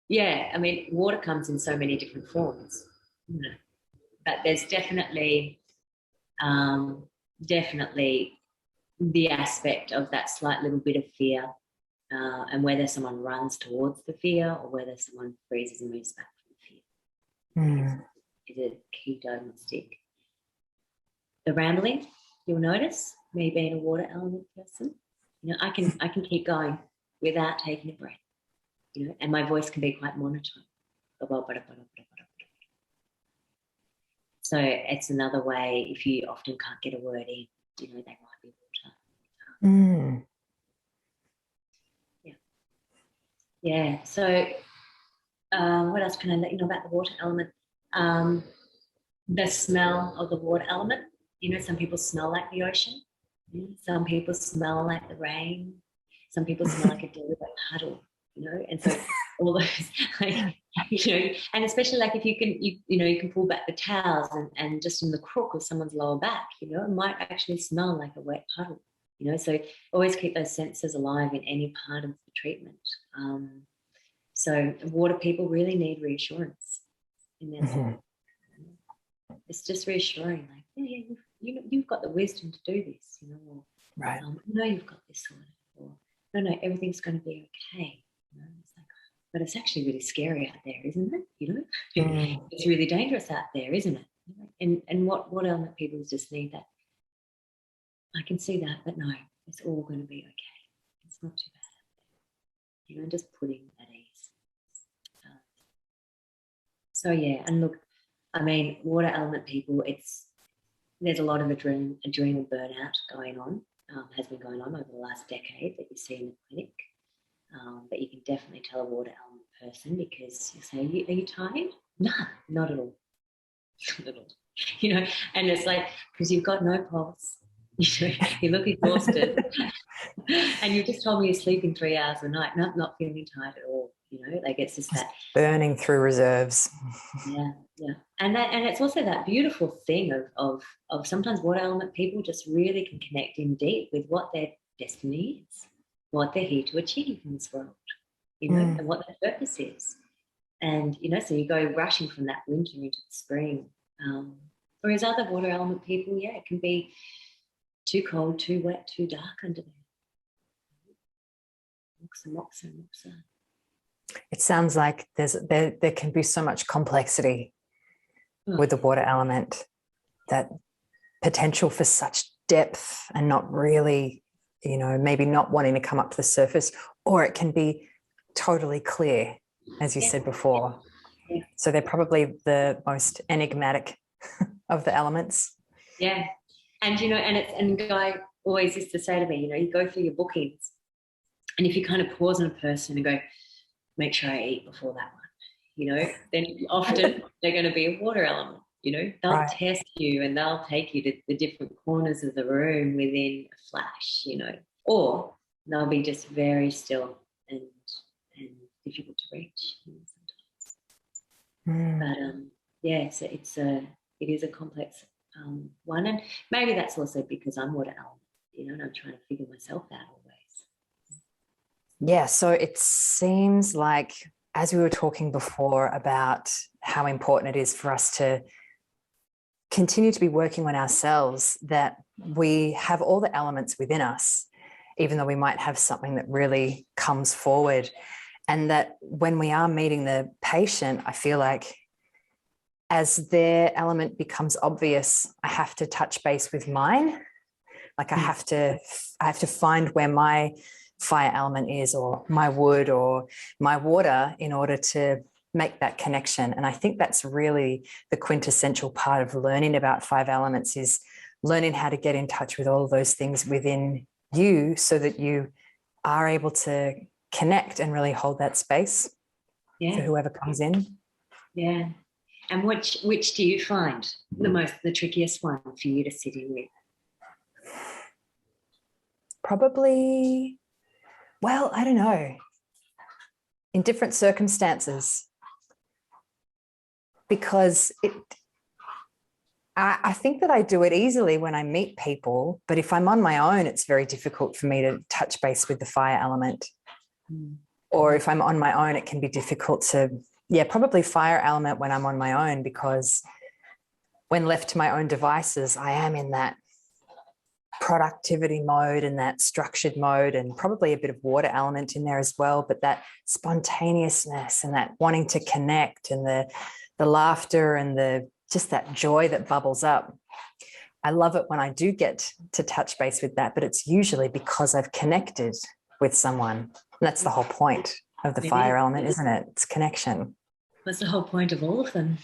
yeah, I mean, water comes in so many different forms, you know, but there's definitely the aspect of that slight little bit of fear, and whether someone runs towards the fear or whether someone freezes and moves back from the fear is a key diagnostic. The rambling, you'll notice, me being a water element person, you know, I can keep going without taking a breath, you know, and my voice can be quite monotone. So it's another way, if you often can't get a word in, you know, they might be water. Yeah. So what else can I let you know about the water element? The smell of the water element. You know, some people smell like the ocean. Some people smell like the rain. Some people smell like a dirty puddle, you know. And so all those, like, you know, and especially like if you can pull back the towels and just in the crook of someone's lower back, you know, it might actually smell like a wet puddle, you know. So always keep those senses alive in any part of the treatment. So water people really need reassurance in their life. It's just reassuring, like, yeah, you've got the wisdom to do this, you know, or right. No, you've got this sorted, or no, everything's going to be okay. You know, it's like, but it's actually really scary out there, isn't it? You know, it's really dangerous out there, isn't it? And what element people just need that. I can see that, but no, it's all going to be okay. It's not too bad, you know, just putting at ease. So yeah, and look, I mean, water element people, there's a lot of adrenal burnout going on, has been going on over the last decade that you see in the clinic. But you can definitely tell a water element person because you say, are you tired? No, not at all. Not at all. You know, and it's like, because you've got no pulse, you know, you look exhausted, and you just told me you're sleeping 3 hours a night, not feeling tired at all. You know, like it's just that burning through reserves. Yeah, and it's also that beautiful thing of sometimes water element people just really can connect in deep with what their destiny is, what they're here to achieve in this world, you know, and what their purpose is. And you know, so you go rushing from that winter into the spring. Whereas other water element people, yeah, it can be too cold, too wet, too dark under there. It sounds like there can be so much complexity with the water element, that potential for such depth and not really, you know, maybe not wanting to come up to the surface, or it can be totally clear, as you said before. Yeah. So they're probably the most enigmatic of the elements. Yeah. And, you know, and Guy always used to say to me, you know, you go through your bookings and if you kind of pause on a person and go, make sure I eat before that one, you know, then often they're going to be a water element, you know, they'll test you and they'll take you to the different corners of the room within a flash, you know, or they'll be just very still and difficult to reach, you know, sometimes. But yeah, so it is a complex one, and maybe that's also because I'm water element, you know, and I'm trying to figure myself out always. Yeah, so it seems like, as we were talking before about how important it is for us to continue to be working on ourselves, that we have all the elements within us, even though we might have something that really comes forward. And that when we are meeting the patient, I feel like as their element becomes obvious, I have to touch base with mine. Like I have to find where my fire element is, or my wood, or my water, in order to make that connection. And I think that's really the quintessential part of learning about 5 elements, is learning how to get in touch with all of those things within you so that you are able to connect and really hold that space for whoever comes in. Yeah. And which do you find the trickiest one for you to sit in with? Probably, well, I don't know. In different circumstances. because I think that I do it easily when I meet people, but if I'm on my own, it's very difficult for me to touch base with the fire element. Or if I'm on my own, it can be difficult to, probably fire element when I'm on my own, because when left to my own devices, I am in that productivity mode and that structured mode, and probably a bit of water element in there as well. But that spontaneousness and that wanting to connect and the laughter and just that joy that bubbles up. I love it when I do get to touch base with that, but it's usually because I've connected with someone. And that's the whole point of the fire element, isn't it? It's connection. That's the whole point of all of them.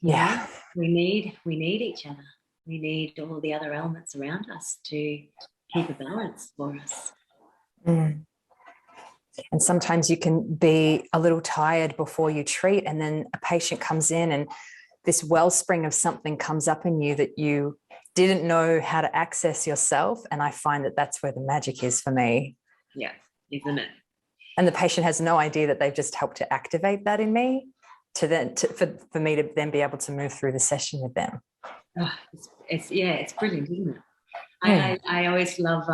Yeah. We need each other. We need all the other elements around us to keep a balance for us. And sometimes you can be a little tired before you treat, and then a patient comes in and this wellspring of something comes up in you that you didn't know how to access yourself. And I find that that's where the magic is for me. Yeah, isn't it? And the patient has no idea that they've just helped to activate that in me for me to then be able to move through the session with them. Oh, it's brilliant, isn't it? I always love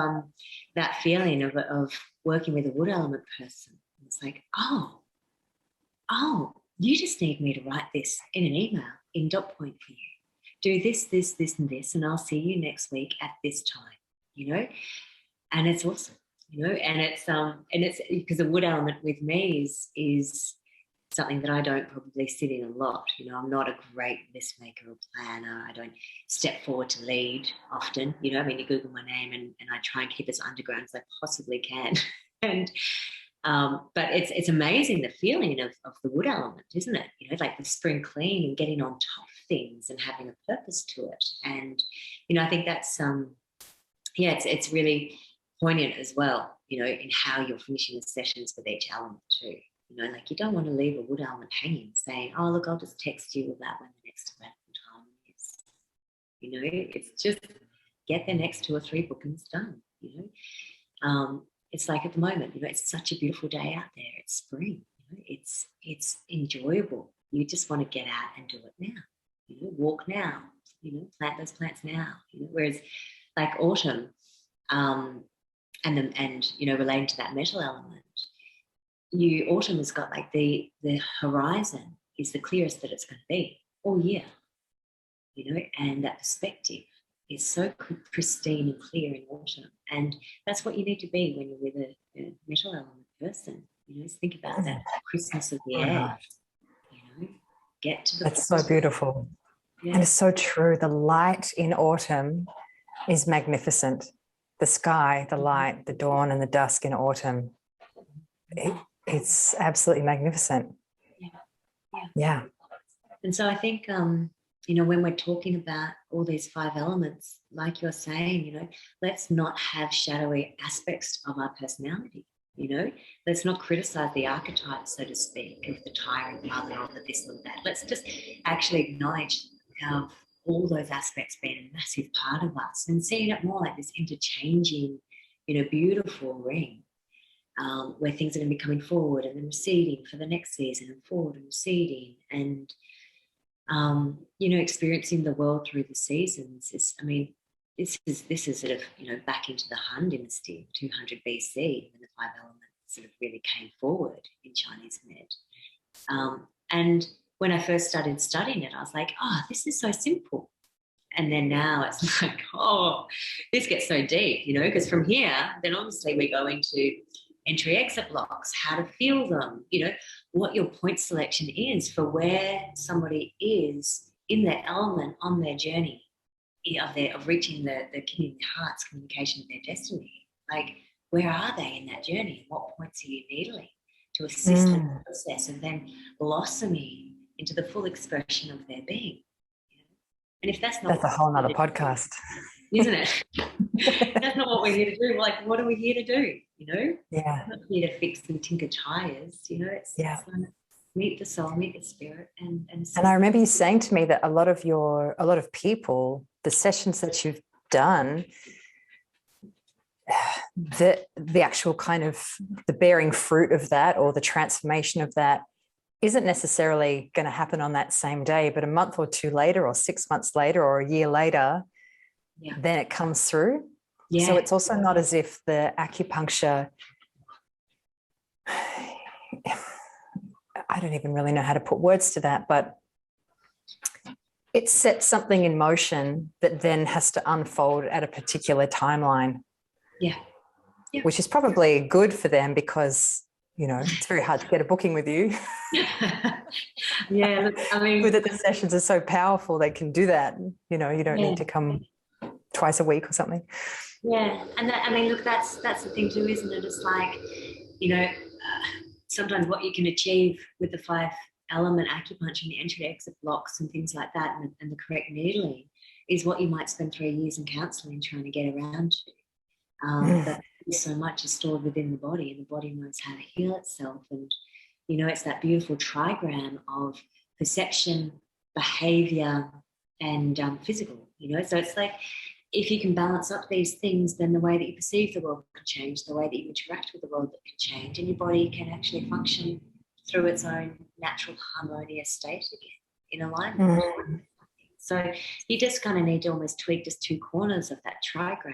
that feeling of working with a wood element person. It's like, oh, you just need me to write this in an email in dot point for you. Do this, this, this, and this, and I'll see you next week at this time. And it's awesome, and it's because the wood element with me is something that I don't probably sit in a lot. I'm not a great list maker or planner. I don't step forward to lead often. You Google my name and I try and keep as underground as I possibly can. And but it's amazing, the feeling of the wood element, isn't it? Like the spring clean and getting on top of things and having a purpose to it. And I think that's it's really poignant as well, in how you're finishing the sessions with each element too. Like you don't want to leave a wood element hanging saying, oh, look, I'll just text you about when the next development time is. It's just get the next 2 or 3 bookings done. It's like at the moment, it's such a beautiful day out there. It's spring. It's enjoyable. You just want to get out and do it now. Walk now. Plant those plants now. Whereas like autumn, and relating to that metal element, autumn has got like the horizon is the clearest that it's going to be all year, and that perspective is so pristine and clear in autumn. And that's what you need to be when you're with a metal element person. Just think about that crispness of the air. Get to the That's so beautiful. Yeah. And it's so true. The light in autumn is magnificent. The sky, the light, the dawn and the dusk in autumn. It's absolutely magnificent. Yeah. And so I think, when we're talking about all these 5 elements, like you're saying, let's not have shadowy aspects of our personality. Let's not criticize the archetype, so to speak, of the tyrant mother or the this or that. Let's just actually acknowledge all those aspects being a massive part of us and seeing it more like this interchanging, beautiful ring. Where things are going to be coming forward and then receding for the next season, and forward and receding, and experiencing the world through the seasons. This is sort of back into the Han Dynasty, 200 BC, when the 5 elements sort of really came forward in Chinese med. And when I first started studying it, I was like, oh, this is so simple. And then now it's like, oh, this gets so deep, because from here, then obviously we go into entry-exit blocks, how to feel them, what your point selection is for where somebody is in their element on their journey of reaching the key in their heart's communication of their destiny. Like, where are they in that journey? What points are you needling to assist in the process of them blossoming into the full expression of their being? And if that's a whole nother podcast, isn't it? That's not what we're here to do. We're like, what are we here to do? Yeah. We're not here to fix and tinker tires. It's meet the soul, meet the spirit, and I remember you saying to me that a lot of people, the sessions that you've done, the actual kind of the bearing fruit of that, or the transformation of that, isn't necessarily going to happen on that same day, but a month or two later, or 6 months later, or a year later, then it comes through. Yeah. So it's also not as if the acupuncture, I don't even really know how to put words to that, but it sets something in motion that then has to unfold at a particular timeline. Yeah. Which is probably good for them because, you know, it's very hard to get a booking with you. Yeah, look, I mean, Good that the sessions are so powerful, they can do that. You know, you don't need to come twice a week or something. Yeah, and that, I mean, look, that's the thing too, isn't it? It's like, you know, sometimes what you can achieve with the 5-element acupuncture and the entry exit blocks and things like that, and the correct needling, is what you might spend 3 years in counselling trying to get around to. But so much is stored within the body, and the body knows how to heal itself. And, you know, it's that beautiful trigram of perception, behavior, and physical, you know. So it's like, if you can balance up these things, then the way that you perceive the world can change, the way that you interact with the world can change, and your body can actually function through its own natural harmonious state again, in alignment. So you just kind of need to almost tweak just 2 corners of that trigram,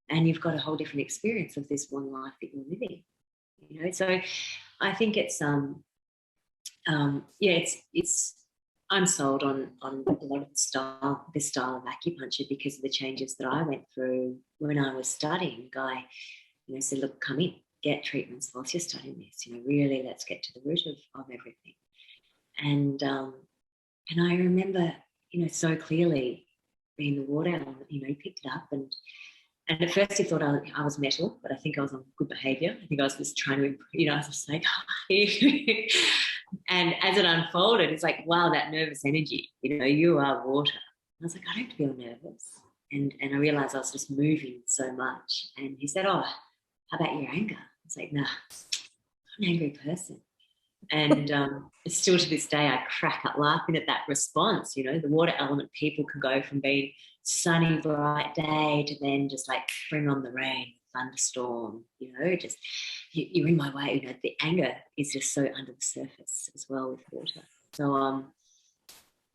and you've got a whole different experience of this one life that you're living, you know. So I think it's it's I'm sold on a lot of this style of acupuncture because of the changes that I went through when I was studying. Guy, you know, said, look, come in, get treatments whilst you're studying this, you know, really let's get to the root of everything. And I remember, you know, so clearly being the water element, you know, he picked it up, and at first he thought I was metal, but I think I was on good behaviour. I think I was just trying to, you know, I was just like, and as it unfolded, it's like, wow, that nervous energy, you know, you are water. I was like, I don't feel nervous. And I realised I was just moving so much. And he said, oh, how about your anger? I was like, nah, I'm an angry person. And still to this day, I crack up laughing at that response. You know, the water element people can go from being sunny, bright day to then just like bring on the rain, thunderstorm, you know, just you're in my way. You know, the anger is just so under the surface as well with water. So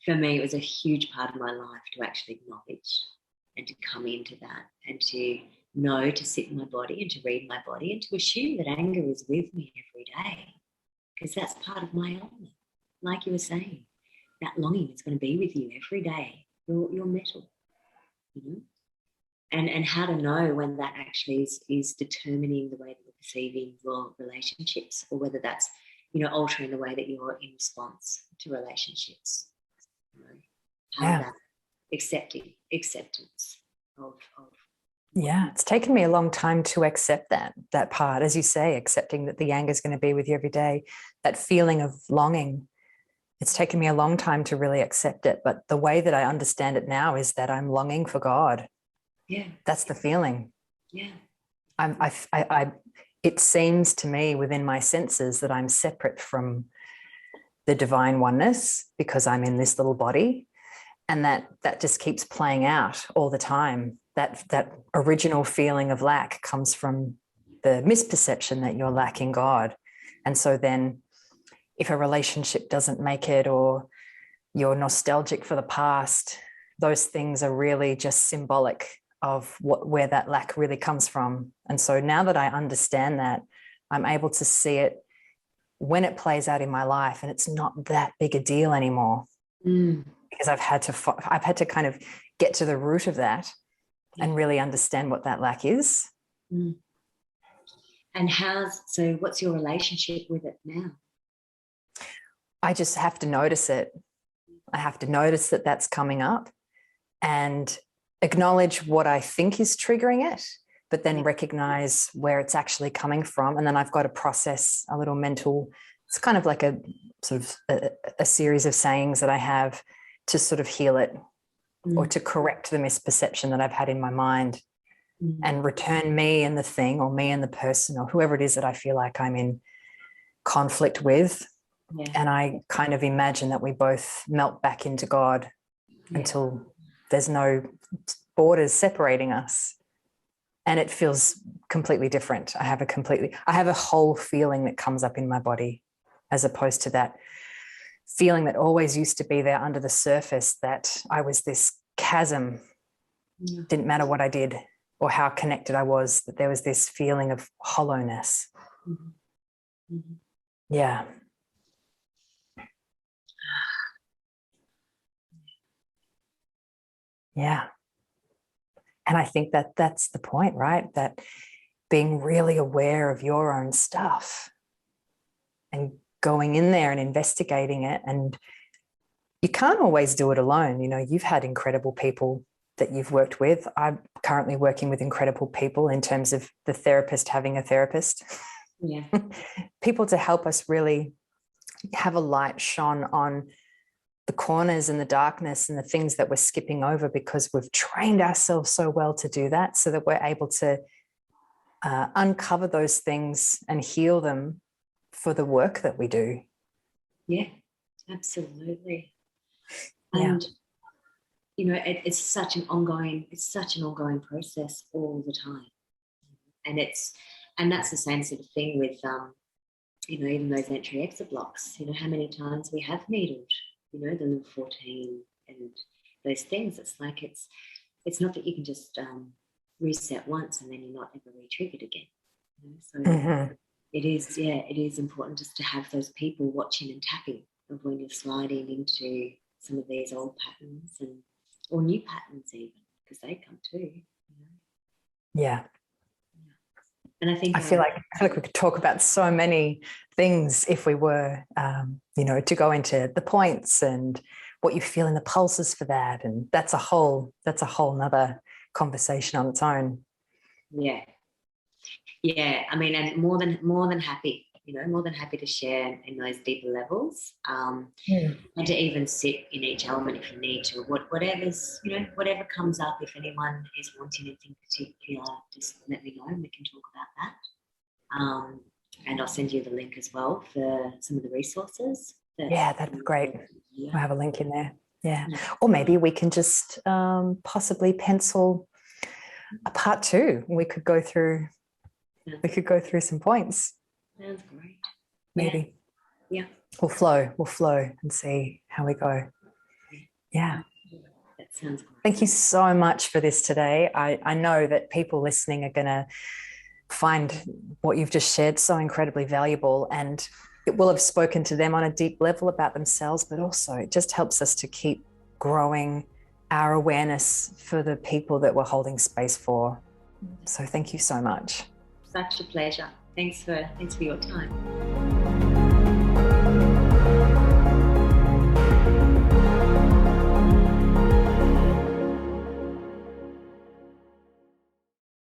for me, it was a huge part of my life to actually acknowledge and to come into that and to know, to sit in my body and to read my body and to assume that anger is with me every day, because that's part of my element. Like you were saying, that longing is going to be with you every day. You're metal, you know? And how to know when that actually is determining the way that you're perceiving your relationships, or whether that's, you know, altering the way that you're in response to relationships. You know, how that acceptance of yeah, it's taken me a long time to accept that part, as you say, accepting that the anger is going to be with you every day, that feeling of longing. It's taken me a long time to really accept it, but the way that I understand it now is that I'm longing for God. Yeah, that's the feeling. Yeah, it seems to me within my senses that I'm separate from the divine oneness because I'm in this little body, and that just keeps playing out all the time. That original feeling of lack comes from the misperception that you're lacking God. And so then if a relationship doesn't make it, or you're nostalgic for the past, those things are really just symbolic of where that lack really comes from. And so now that I understand that, I'm able to see it when it plays out in my life, and it's not that big a deal anymore. Because I've had to kind of get to the root of that and really understand what that lack is. And so what's your relationship with it now? I just have to notice it. I have to notice that that's coming up and acknowledge what I think is triggering it, but then recognize where it's actually coming from. And then I've got to process a little mental, it's kind of like a sort of a series of sayings that I have to sort of heal it or to correct the misperception that I've had in my mind and return me and the thing, or me and the person, or whoever it is that I feel like I'm in conflict with. Yeah. And I kind of imagine that we both melt back into God until there's no borders separating us. And it feels completely different. I have a whole feeling that comes up in my body, as opposed to that feeling that always used to be there under the surface, that I was this chasm. Didn't matter what I did or how connected I was, that there was this feeling of hollowness. Mm-hmm. Mm-hmm. Yeah. Yeah. And I think that that's the point, right? That being really aware of your own stuff and going in there and investigating it. And you can't always do it alone. You know, you've had incredible people that you've worked with. I'm currently working with incredible people in terms of the therapist having a therapist. Yeah. People to help us really have a light shone on the corners and the darkness and the things that we're skipping over, because we've trained ourselves so well to do that, so that we're able to uncover those things and heal them for the work that we do. Yeah, absolutely. Yeah. And you know, it's such an ongoing process all the time. And that's the same sort of thing with you know, even those entry exit blocks. You know, how many times we have needled, you know, the level 14 and those things. It's like it's not that you can just reset once and then you're not ever re-triggered again. You know? So it is important just to have those people watching and tapping of when you're sliding into some of these old patterns or new patterns even, because they come too. You know? Yeah. And I feel like we could talk about so many things if we were, you know, to go into the points and what you feel in the pulses for that. And that's a whole nother conversation on its own. Yeah. Yeah. I mean, and more than happy, you know, more than happy to share in those deeper levels, and to even sit in each element if you need to. Whatever's, you know, whatever comes up, if anyone is wanting anything particular, just let me know and we can talk about that. And I'll send you the link as well for some of the resources. Yeah, that'd be great. Yeah. We'll have a link in there. Yeah. Or maybe we can just possibly pencil a part 2. We could go through some points. Sounds great. Maybe. Yeah. We'll flow and see how we go. Yeah. That sounds great. Thank you so much for this today. I know that people listening are going to find what you've just shared so incredibly valuable, and it will have spoken to them on a deep level about themselves, but also it just helps us to keep growing our awareness for the people that we're holding space for. So thank you so much. Such a pleasure. Thanks for your time.